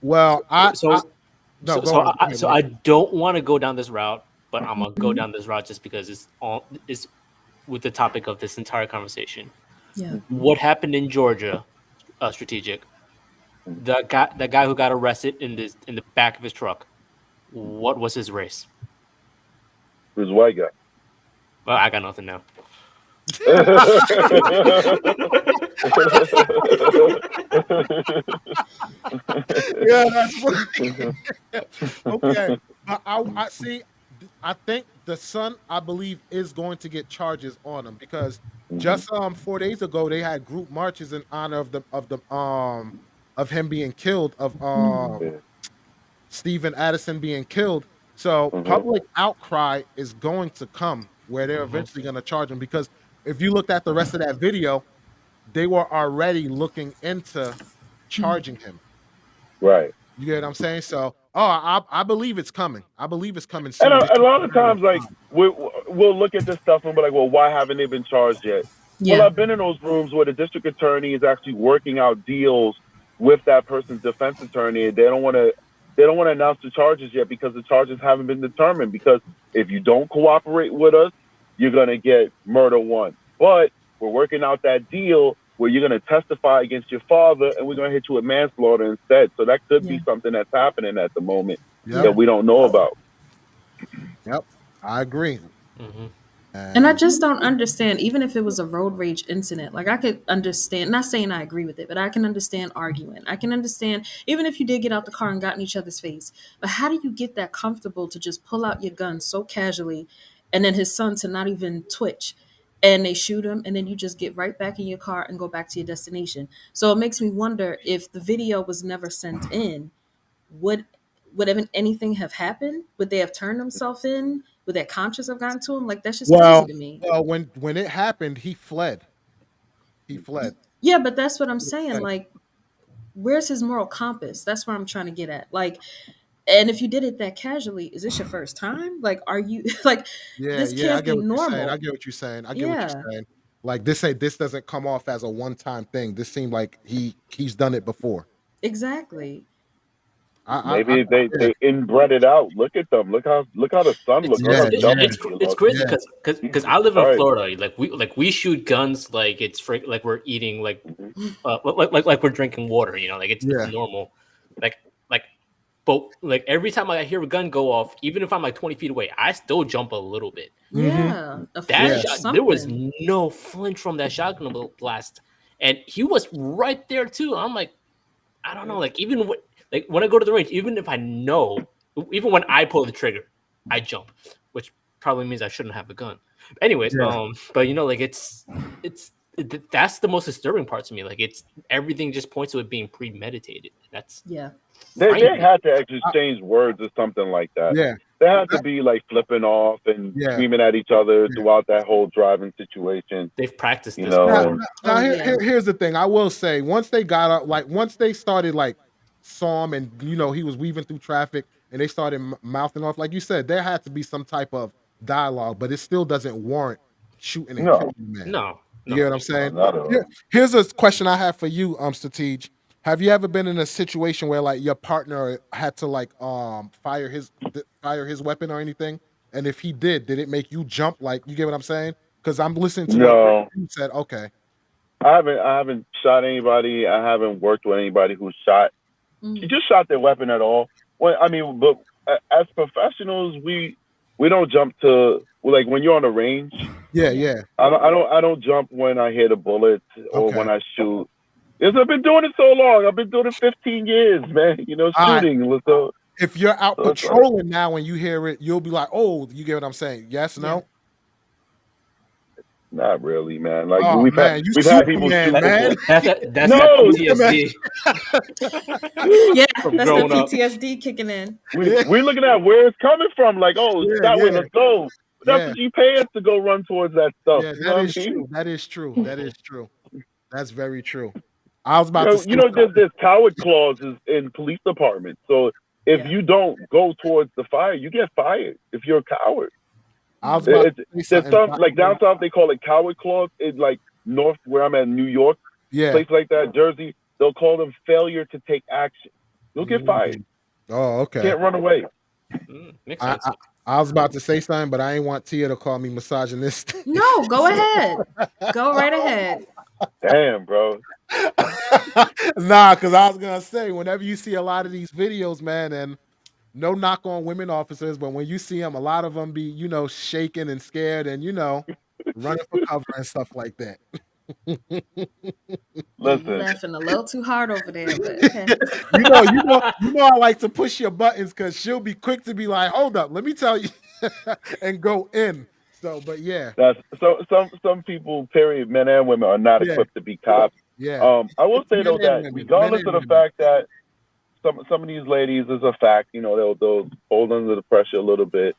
S1: Well,
S3: So
S1: no, go ahead. Go ahead,
S3: so
S1: Mike.
S3: I don't want to go down this route, but I'm gonna go down this route just because it's with the topic of this entire conversation.
S4: Yeah.
S3: What happened in Georgia, strategic? The guy who got arrested in the back of his truck. What was his race?
S2: This white guy.
S3: Well, I got nothing now.
S1: Yeah, that's funny. Okay, but I see. I think the son, I believe, is going to get charges on him because just 4 days ago they had group marches in honor of him being killed, of Stephen Addison being killed. So public outcry is going to come where they're eventually going to charge him because if you looked at the rest of that video, they were already looking into charging him.
S2: Right.
S1: You get what I'm saying? So, I believe it's coming. I believe it's coming
S2: And
S1: soon.
S2: a lot of times, like, we'll look at this stuff and be like, well, why haven't they been charged yet?
S4: Yeah.
S2: Well, I've been in those rooms where the district attorney is actually working out deals with that person's defense attorney. They don't want to announce the charges yet because the charges haven't been determined. Because if you don't cooperate with us, you're going to get murder one. But we're working out that deal where you're going to testify against your father and we're going to hit you with manslaughter instead. So that could be something that's happening at the moment that we don't know about.
S1: Yep, I agree.
S4: And I just don't understand, even if it was a road rage incident, like I could understand, not saying I agree with it, but I can understand arguing. I can understand, even if you did get out the car and got in each other's face, but how do you get that comfortable to just pull out your gun so casually and then his son to not even twitch and they shoot him and then you just get right back in your car and go back to your destination? So it makes me wonder if the video was never sent in, would anything have happened? Would they have turned themselves in? Would their conscience have gotten to him? Like, that's just crazy to me.
S1: Well, when it happened, he fled. He fled.
S4: Yeah, but that's what I'm saying. Like, where's his moral compass? That's what I'm trying to get at. Like, and if you did it that casually, is this your first time? Like, are you like this
S1: Yeah, I
S4: can't
S1: get
S4: be
S1: what you're saying.
S4: normal?
S1: I get what you're saying. I get what you're saying. Like this doesn't come off as a one-time thing. This seemed like he's done it before.
S4: Exactly.
S2: Maybe they inbred it out. Look at them. Look how the sun looks.
S3: It's crazy because I live in Florida. Like we shoot guns like it's like we're eating like we're drinking water. You know, like it's normal. But like every time I hear a gun go off, even if I'm like 20 feet away, I still jump a little bit.
S4: Yeah,
S3: There was no flinch from that shotgun blast, and he was right there too. I'm like, I don't know. Like even when I go to the range, even if I know, even when I pull the trigger, I jump, which probably means I shouldn't have a gun. Anyways, but you know, like that's the most disturbing part to me. Like it's everything just points to it being premeditated. That's
S2: They had to exchange words or something like that.
S1: Yeah.
S2: They had to be like flipping off and screaming at each other throughout that whole driving situation.
S3: They've practiced this.
S1: Now here's the thing. I will say, once they got up, like once they started like saw him and you know he was weaving through traffic and they started mouthing off, like you said, there had to be some type of dialogue, but it still doesn't warrant shooting and killing the man.
S3: No.
S1: You get what I'm saying? Here's a question I have for you, Statij. Have you ever been in a situation where like your partner had to like fire his weapon or anything? And if he did it make you jump? Like, you get what I'm saying? Because I'm listening to what you said. Okay.
S2: I haven't shot anybody. I haven't worked with anybody who's shot. You just shot their weapon at all. Well, I mean, but as professionals, we don't jump to like when you're on the range.
S1: Yeah.
S2: I don't jump when I hit a bullet or when I shoot. Because I've been doing it so long. I've been doing it 15 years, man. You know, shooting. So
S1: if you're out
S2: So it's like,
S1: patrolling now and you hear it, you'll be like, "Oh, you get what I'm saying? Yes,
S4: Yeah.
S1: no."
S2: not really, man. Like
S1: Oh man, you
S2: we've had people
S1: Superman,
S2: shoot
S3: That,
S1: man.
S2: people.
S3: that's that
S2: No,
S1: Superman.
S3: PTSD
S4: Yeah,
S3: from
S4: that's the
S3: growing up.
S4: PTSD kicking in.
S1: Yeah,
S2: we're looking at where it's coming from. Like, oh, it's
S1: yeah,
S2: that way.
S1: yeah,
S2: Let's go. That's
S1: yeah,
S2: what you pay us to go run towards that stuff.
S1: yeah.
S2: You know
S1: That
S2: what
S1: is
S2: I mean?
S1: true. That is true. That is true. That's very true. I was about to say
S2: There's
S1: something.
S2: coward clauses in police departments. So if
S4: Yeah.
S2: you don't go towards the fire, you get fired if you're a coward.
S1: I was about
S2: It's,
S1: to say
S2: there's
S1: something.
S2: some like down south they call it coward clause. It's like north where I'm at, New York,
S1: Yeah.
S2: place like that, Jersey. They'll call them failure to take action. You'll get fired.
S1: Mm. Oh, okay.
S2: Can't run away.
S3: Makes
S1: I,
S3: sense.
S1: I I was about to say something, but I ain't want Tia to call me misogynistic.
S4: No, go ahead. Go right ahead.
S2: Damn, bro.
S1: Nah, because I was gonna say, whenever you see a lot of these videos, man, and no knock on women officers, but when you see them, a lot of them be, shaking and scared and running for cover and stuff like that.
S4: Yeah, you
S2: Listen,
S4: laughing a little too hard over there, but okay.
S1: I like to push your buttons because she'll be quick to be like, hold up, let me tell you, and go in. So, but yeah,
S2: that's so some people, period, men and women, are not
S1: yeah,
S2: equipped to be cops.
S1: yeah.
S2: I will
S1: It's
S2: say
S1: men
S2: though
S1: and
S2: that
S1: women, men
S2: regardless
S1: and
S2: of the
S1: women.
S2: fact that some of these ladies is a fact, they'll fold under the pressure a little bit.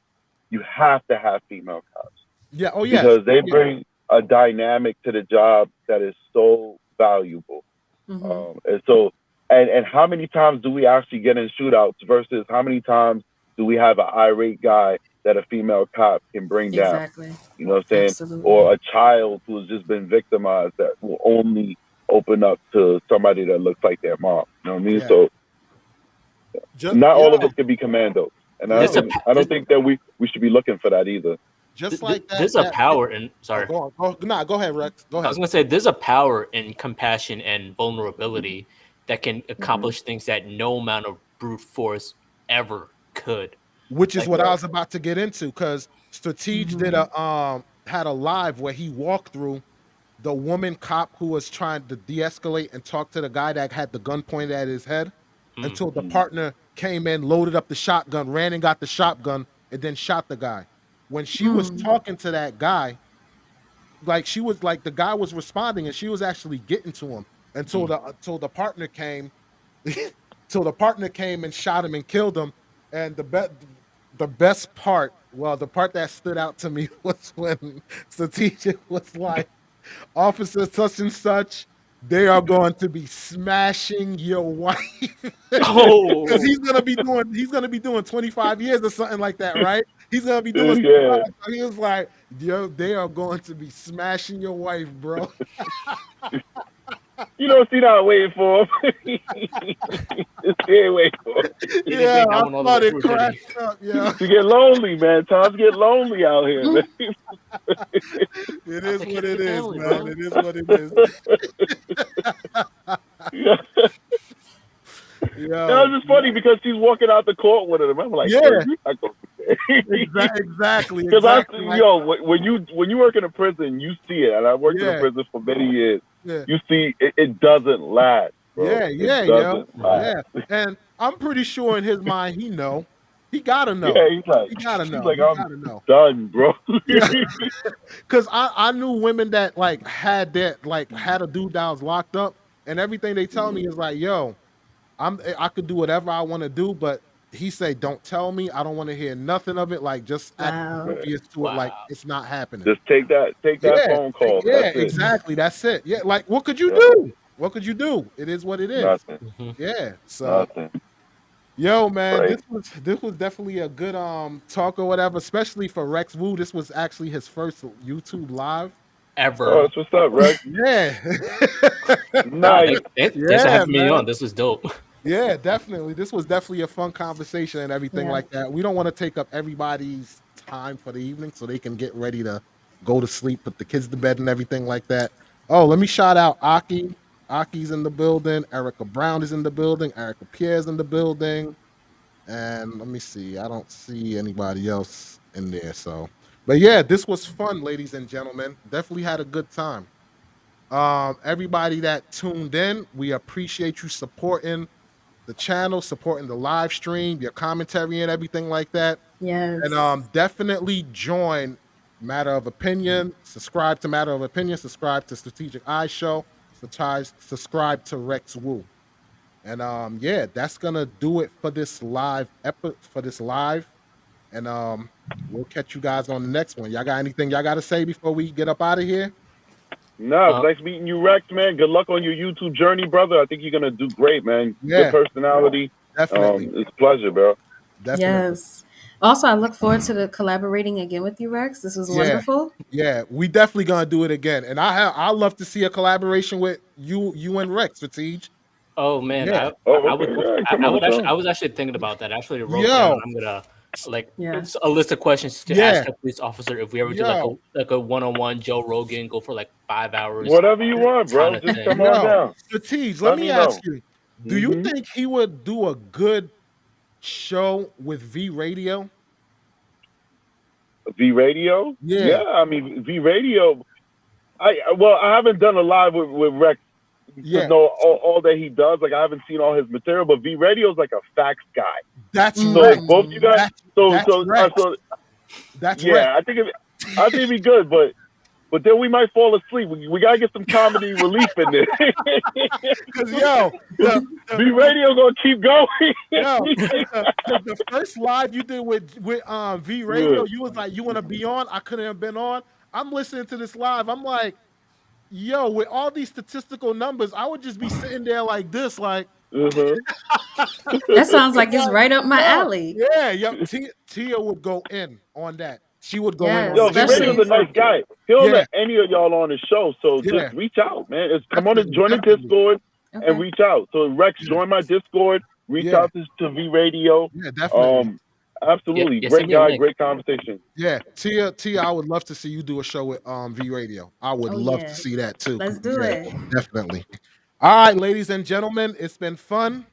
S2: You have to have female cops
S1: Yeah. Oh yes.
S2: because they
S1: Yeah.
S2: bring a dynamic to the job that is so valuable.
S4: Hmm.
S2: And so, and how many times do we actually get in shootouts versus how many times do we have an irate guy that a female cop can bring down?
S4: Exactly.
S2: You know what I'm saying?
S4: Absolutely.
S2: Or a child who's just been victimized that will only open up to somebody that looks like their mom. You know what I mean?
S1: Yeah.
S2: So
S1: Just
S2: not all of
S1: yo,
S2: us can be commandos, and
S1: yo,
S2: I don't think that we should be looking for that either.
S1: just like that.
S3: There's a power in.
S1: Oh,
S3: Sorry,
S1: go on. Nah, go ahead, Rex. Go
S3: I was
S1: ahead.
S3: gonna say there's a power in compassion and vulnerability that can accomplish things that no amount of brute force ever could.
S1: Which is
S3: Like,
S1: what I was about to get into because Strategic did
S4: Hmm.
S1: had a live where he walked through the woman cop who was trying to de-escalate and talk to the guy that had the gun pointed at his head
S3: mm,
S1: until the
S2: Mhm.
S1: partner came in, loaded up the shotgun, ran and got the shotgun, and then shot the guy. When she was
S4: Mm.
S1: talking to that guy, like she was like the guy was responding and she was actually getting to him until the partner came till the partner came and shot him and killed him. And the best part, well, the part that stood out to me was when Strategic was like, "Officer such and such, they are going to be smashing your wife." Because
S3: oh,
S1: he's gonna be doing 25 years or something like that, right? He's gonna be doing some
S2: Yeah.
S1: time. So he was like, "Yo, they are going to be smashing your wife, bro."
S2: You don't see that waiting for him. Just can't wait for him.
S3: he didn't
S1: Yeah,
S3: take that
S1: I
S3: one all the way
S1: started
S3: through, did he?
S1: cracking up. Yeah,
S2: You get lonely, man. Times get lonely out here, man.
S1: it
S3: I'll
S1: is
S3: take care
S1: what
S3: of
S1: it
S3: your
S1: is,
S3: family,
S1: man.
S3: bro.
S1: It is what it is.
S2: Yeah. And
S1: Yo,
S2: it's just funny because she's walking out the court with him. I'm like,
S1: yeah,
S2: girl, you're not going to
S1: exactly,
S2: Because
S1: exactly. Like,
S2: when you work in a prison, you see it. And I worked in a
S1: yeah,
S2: prison for many years.
S1: yeah,
S2: You see, it doesn't last, bro.
S1: yeah,
S2: It
S1: yeah, yo,
S2: doesn't last.
S1: yeah. And I'm pretty sure in his mind, he gotta know,
S2: Yeah, he's like,
S1: he
S2: I'm
S1: gotta know.
S2: done, bro.
S1: Yeah, because I knew women that like had that like had a dude that was locked up, and everything they tell me is like, yo, I could do whatever I want to do, but he say, don't tell me. I don't want to hear nothing of it. Like just act
S4: Wow.
S1: oblivious to it, like
S3: Wow.
S1: it's not happening.
S2: Just take that
S1: Yeah,
S2: phone call.
S1: yeah,
S2: That's it.
S1: exactly. That's it. Yeah, like what could you
S2: Yeah,
S1: do? What could you do? It is what it is.
S2: nothing,
S3: Mhm.
S1: Yeah. So,
S2: nothing.
S1: yo, man,
S2: Right?
S1: this was definitely a good talk or whatever, especially for Rex Wu. This was actually his first YouTube live.
S3: Ever.
S2: Oh, that's what's up, Rex.
S1: Yeah.
S3: Nah,
S2: Nice.
S3: thanks for
S1: Yeah,
S3: having me
S1: man.
S3: on. This was dope.
S1: Yeah, definitely. This was definitely a fun conversation and everything
S4: Yeah.
S1: like that. We don't want to take up everybody's time for the evening so they can get ready to go to sleep, put the kids to bed and everything like that. Oh, let me shout out Aki. Aki's in the building. Erica Brown is in the building. Erica Pierre's in the building. And let me see. I don't see anybody else in there. So, but yeah, this was fun, ladies and gentlemen. Definitely had a good time. Everybody that tuned in, we appreciate you supporting. the channel, supporting the live stream, your commentary and everything like that. And
S4: Yes.
S1: definitely join Matter of Opinion. Subscribe to Matter of Opinion. Subscribe to Strategic Eye Show. Subscribe to Rex Wu. And yeah, that's gonna do it for this live. And we'll catch you guys on the next one. Y'all got anything y'all gotta say before we get up out of here?
S2: No,
S3: Uh,
S2: nice meeting you, Rex, man. Good luck on your YouTube journey, brother. I think you're gonna do great, man. Good
S1: Yeah,
S2: personality.
S1: definitely.
S2: It's a pleasure, bro.
S1: Definitely.
S4: Yes. Also, I look forward to the collaborating again with you, Rex. This was
S1: Yeah.
S4: wonderful.
S1: Yeah, we definitely gonna do it again. And I love to see a collaboration with you and Rex, Fatigue.
S3: oh man,
S1: Yeah.
S2: Oh, okay. Yeah, come
S3: I
S2: on the
S3: would actually,
S2: show.
S3: I was actually thinking about that. I actually wrote down.
S1: Yo,
S3: I'm gonna like
S4: Yeah.
S3: it's a list of questions to
S1: yeah,
S3: ask a police officer if we ever do
S1: yo,
S3: like a one-on-one Joe Rogan, go for like 5 hours
S2: Whatever you want,
S3: kind
S2: bro.
S3: of
S2: Just
S3: thing.
S2: come on
S1: yo.
S2: down.
S1: Fatigue, let
S2: Let
S1: me
S2: me
S1: ask
S2: know.
S1: you, do you
S2: Hmm.
S1: think he would do a good show with V Radio?
S2: V Radio.
S1: Yeah,
S2: Yeah, I mean V Radio. I haven't done a live with Rex to
S1: yeah.
S2: know all that he does. Like I haven't seen all his material, but V Radio's like a facts guy.
S1: That's
S2: So
S1: Rex.
S2: if both you guys,
S1: That's Rex.
S2: so
S1: That's Rex.
S2: yeah, I think it'd be good, but then we might fall asleep. We gotta get some comedy relief in there.
S1: Cause yo, the,
S2: V Radio gonna keep going.
S1: yo, the first live you did with V Radio,
S2: Yeah.
S1: you was like, you want to be on? I couldn't have been on. I'm listening to this live. I'm like, yo, with all these statistical numbers, I would just be sitting there like this, like,
S2: Uh-huh.
S4: That sounds like it's
S1: like,
S4: right up my
S1: yo,
S4: alley.
S1: yeah, yep. Tia would go in on that. She would go in
S4: Yes,
S1: on
S2: Yo,
S1: the
S2: V Radio's
S4: especially
S2: a nice guy. He'll
S1: Yeah,
S2: let any of y'all on his show, so
S1: yeah,
S2: just reach out, man. Come on and
S1: definitely,
S2: join the
S1: definitely.
S2: Discord and
S4: okay.
S2: reach out. So Rex,
S1: Yeah,
S2: join my Discord. Reach
S1: yeah,
S2: out to V Radio.
S1: yeah, definitely.
S3: Yeah,
S2: Absolutely,
S3: yeah. Send
S2: great
S3: me a
S2: guy,
S3: link.
S2: great conversation.
S1: Yeah, Tia, I would love to see you do a show with V Radio. I would
S4: Oh
S1: love to
S4: yeah.
S1: see that too.
S4: Let's do
S1: Yeah,
S4: it.
S1: definitely. All right, ladies and gentlemen, it's been fun.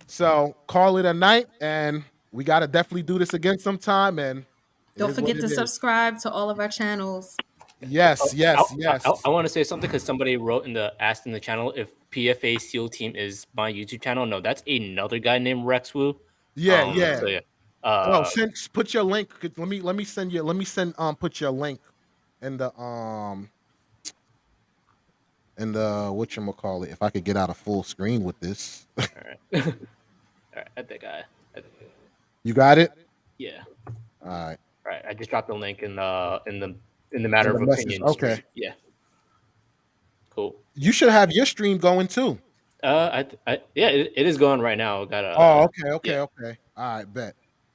S1: So call it a night, and we got to definitely do this again sometime. And it
S4: Don't
S1: is what
S4: forget
S1: it
S4: to
S1: is.
S4: subscribe to all of our channels.
S1: Yes, yes, yes.
S3: I want to say something because somebody wrote asked in the channel if PFA SEAL Team is my YouTube channel. No, that's another guy named Rex Wu.
S1: Yeah, yeah.
S3: So yeah.
S1: Oh, put your link. Let me send you. Let me send put your link in the whatchamacallit. If I could get out a full screen with this.
S3: All right. All right.
S1: You got it?
S3: Yeah.
S1: All right.
S3: All right. I just dropped the link in the
S1: In
S3: matter
S1: the
S3: of
S1: message.
S3: opinion stream.
S1: Okay.
S3: Yeah. Cool.
S1: You should have your stream going too.
S3: Yeah, it is going right now. I got a.
S1: Oh, okay.
S3: Yeah.
S1: All right, bet.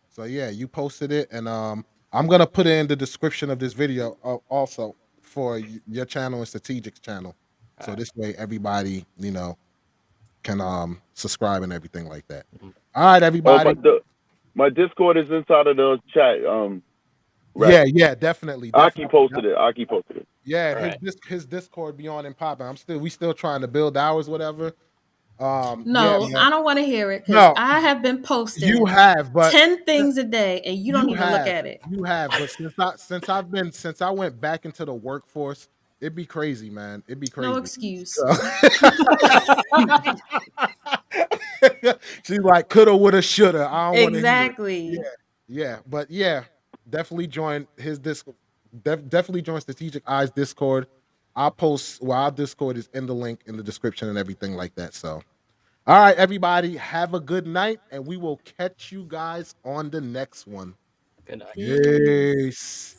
S1: So yeah, you posted it, and I'm gonna put it in the description of this video also for your channel and Strategic's channel. So
S3: All
S1: this way, everybody can subscribe and everything like that.
S3: right.
S1: All right,
S2: Oh,
S1: everybody.
S2: my Discord is inside of the chat. Rex.
S1: Yeah, definitely.
S2: Aki posted it. Aki posted it.
S1: Yeah,
S3: All right.
S1: his Discord be on and popping. We still trying to build ours, whatever. Yeah,
S4: No,
S1: man.
S4: I don't want to hear it because
S1: No,
S4: I have been
S1: you
S4: posting
S1: have, but
S4: 10 things a day and you don't even look at it.
S1: You have, but since I went back into the workforce, it'd be crazy, man. It'd be
S4: No
S1: crazy.
S4: excuse.
S1: So- She's like coulda, woulda, shoulda. I don't want to hear it.
S4: Exactly.
S1: Yeah, but yeah, definitely join his Discord. Definitely join Strategic Eyes Discord. Our Discord is in the link in the description and everything like that. So, all right, everybody, have a good night, and we will catch you guys on the next one.
S3: Good night.
S1: Peace.